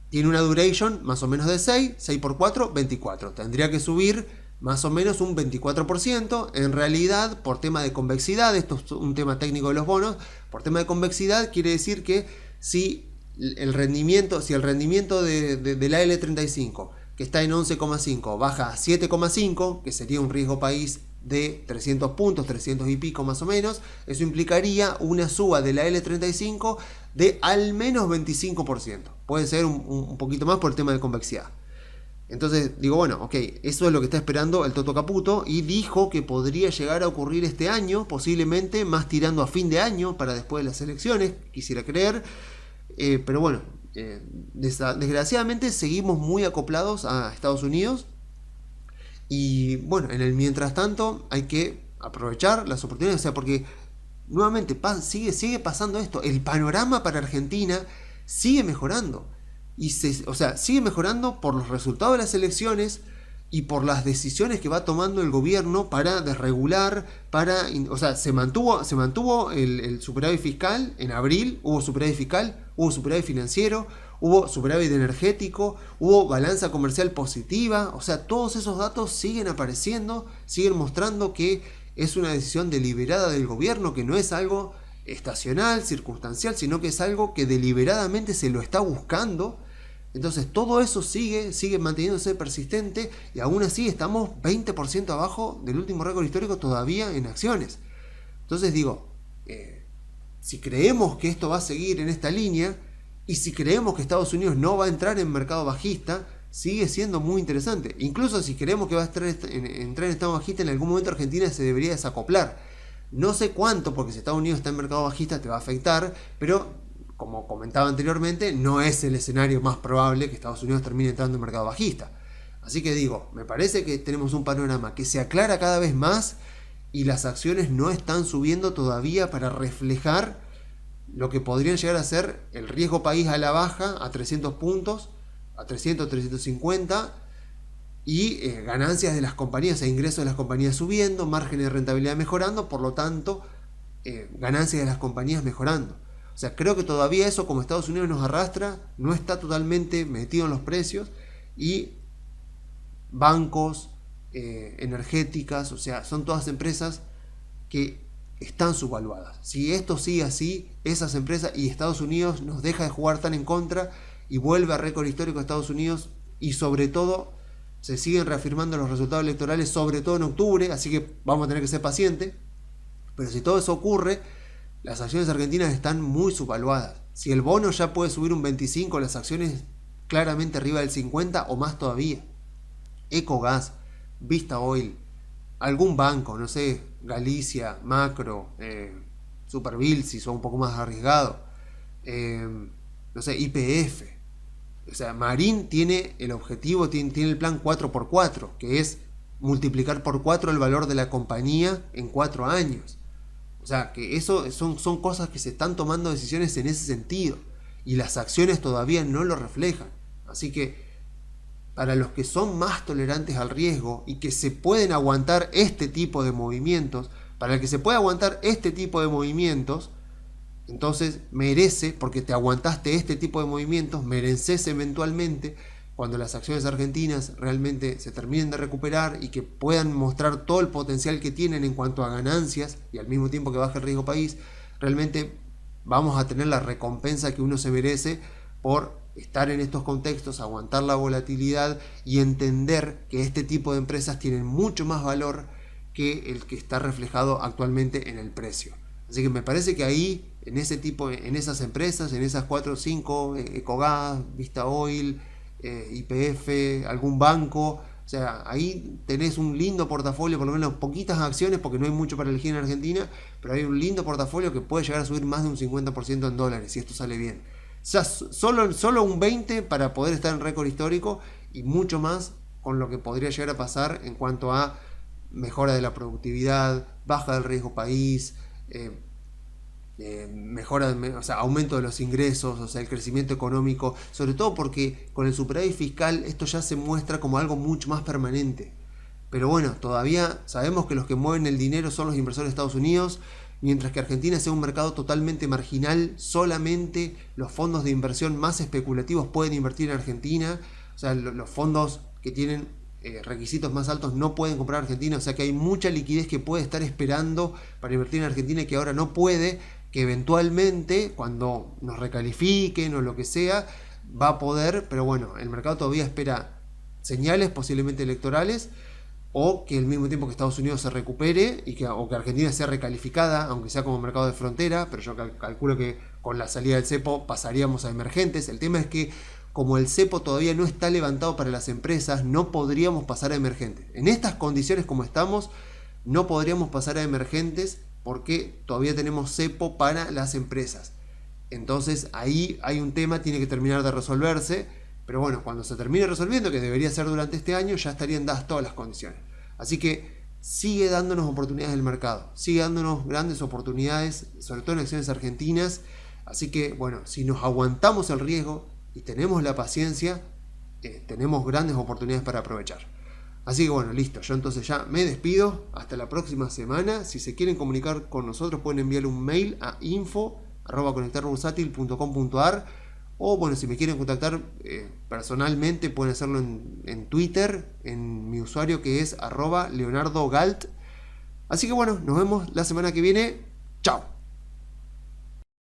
S1: Tiene una duration más o menos de 6 por 4, 24. Tendría que subir más o menos un 24%. En realidad, por tema de convexidad, esto es un tema técnico de los bonos, por tema de convexidad quiere decir que si el rendimiento de la L35, que está en 11,5, baja a 7,5, que sería un riesgo país de 300 puntos, 300 y pico más o menos, eso implicaría una suba de la L35 de al menos 25%. Puede ser un poquito más por el tema de convexidad. Entonces digo, bueno, ok, eso es lo que está esperando el Toto Caputo, y dijo que podría llegar a ocurrir este año, posiblemente más tirando a fin de año para después de las elecciones, quisiera creer. Pero bueno, desgraciadamente seguimos muy acoplados a Estados Unidos. Y bueno, en el mientras tanto hay que aprovechar las oportunidades, o sea, porque nuevamente sigue pasando esto. El panorama para Argentina sigue mejorando. Sigue mejorando por los resultados de las elecciones y por las decisiones que va tomando el gobierno para desregular, se mantuvo el superávit fiscal en abril, hubo superávit fiscal, hubo superávit financiero, hubo superávit energético, hubo balanza comercial positiva. O sea, todos esos datos siguen apareciendo, siguen mostrando que es una decisión deliberada del gobierno, que no es algo estacional, circunstancial, sino que es algo que deliberadamente se lo está buscando. Entonces todo eso sigue manteniéndose persistente, y aún así estamos 20% abajo del último récord histórico todavía en acciones. Entonces digo, si creemos que esto va a seguir en esta línea, y si creemos que Estados Unidos no va a entrar en mercado bajista, sigue siendo muy interesante. Incluso si creemos que va a entrar en estado bajista, en algún momento Argentina se debería desacoplar. No sé cuánto, porque si Estados Unidos está en mercado bajista te va a afectar, pero como comentaba anteriormente, no es el escenario más probable que Estados Unidos termine entrando en mercado bajista. Así que digo, me parece que tenemos un panorama que se aclara cada vez más, y las acciones no están subiendo todavía para reflejar lo que podrían llegar a ser el riesgo país a la baja a 300 puntos, a 300, 350, y ganancias de las compañías e ingresos de las compañías subiendo, márgenes de rentabilidad mejorando, por lo tanto, ganancias de las compañías mejorando. O sea, creo que todavía eso, como Estados Unidos nos arrastra, no está totalmente metido en los precios, y bancos, energéticas, o sea, son todas empresas que están subvaluadas. Si esto sigue así, esas empresas, y Estados Unidos nos deja de jugar tan en contra y vuelve a récord histórico de Estados Unidos, y sobre todo se siguen reafirmando los resultados electorales, sobre todo en octubre, así que vamos a tener que ser pacientes. Pero si todo eso ocurre, las acciones argentinas están muy subvaluadas. Si el bono ya puede subir un 25, las acciones claramente arriba del 50 o más todavía. Ecogas, Vista Oil, algún banco, no sé, Galicia, Macro, Superville, si son un poco más arriesgados, no sé, YPF. O sea, Marín tiene el objetivo, tiene el plan 4x4, que es multiplicar por 4 el valor de la compañía en 4 años. O sea, que eso son cosas que se están tomando decisiones en ese sentido, y las acciones todavía no lo reflejan. Así que para los que son más tolerantes al riesgo y que se pueden aguantar este tipo de movimientos, para el que se puede aguantar este tipo de movimientos, entonces merece, porque te aguantaste este tipo de movimientos, mereces eventualmente, cuando las acciones argentinas realmente se terminen de recuperar y que puedan mostrar todo el potencial que tienen en cuanto a ganancias y al mismo tiempo que baje el riesgo país, realmente vamos a tener la recompensa que uno se merece por estar en estos contextos, aguantar la volatilidad y entender que este tipo de empresas tienen mucho más valor que el que está reflejado actualmente en el precio. Así que me parece que ahí, en ese tipo, en esas empresas, en esas 4 o 5, Ecogas, Vista Oil, YPF, algún banco, o sea, ahí tenés un lindo portafolio, por lo menos poquitas acciones, porque no hay mucho para elegir en Argentina, pero hay un lindo portafolio que puede llegar a subir más de un 50% en dólares, si esto sale bien. O sea, solo un 20% para poder estar en récord histórico y mucho más con lo que podría llegar a pasar en cuanto a mejora de la productividad, baja del riesgo país, mejora, o sea, aumento de los ingresos, o sea, el crecimiento económico, sobre todo porque con el superávit fiscal esto ya se muestra como algo mucho más permanente. Pero bueno, todavía sabemos que los que mueven el dinero son los inversores de Estados Unidos, mientras que Argentina sea un mercado totalmente marginal, solamente los fondos de inversión más especulativos pueden invertir en Argentina, o sea, los fondos que tienen requisitos más altos no pueden comprar Argentina, o sea que hay mucha liquidez que puede estar esperando para invertir en Argentina y que ahora no puede, que eventualmente cuando nos recalifiquen o lo que sea va a poder, pero bueno, el mercado todavía espera señales posiblemente electorales o que al mismo tiempo que Estados Unidos se recupere o que Argentina sea recalificada, aunque sea como mercado de frontera, pero yo calculo que con la salida del cepo pasaríamos a emergentes. El tema es que como el cepo todavía no está levantado para las empresas, no podríamos pasar a emergentes. En estas condiciones como estamos, no podríamos pasar a emergentes porque todavía tenemos cepo para las empresas. Entonces ahí hay un tema, tiene que terminar de resolverse, pero bueno, cuando se termine resolviendo, que debería ser durante este año, ya estarían dadas todas las condiciones. Así que sigue dándonos oportunidades del mercado, sigue dándonos grandes oportunidades, sobre todo en acciones argentinas. Así que bueno, si nos aguantamos el riesgo y tenemos la paciencia, tenemos grandes oportunidades para aprovechar. Así que bueno, listo, yo entonces ya me despido, hasta la próxima semana. Si se quieren comunicar con nosotros pueden enviarle un mail a info@conectarbursátil.com.ar o bueno, si me quieren contactar personalmente pueden hacerlo en Twitter, en mi usuario que es @leonardogalt. Así que bueno, nos vemos la semana que viene. Chao.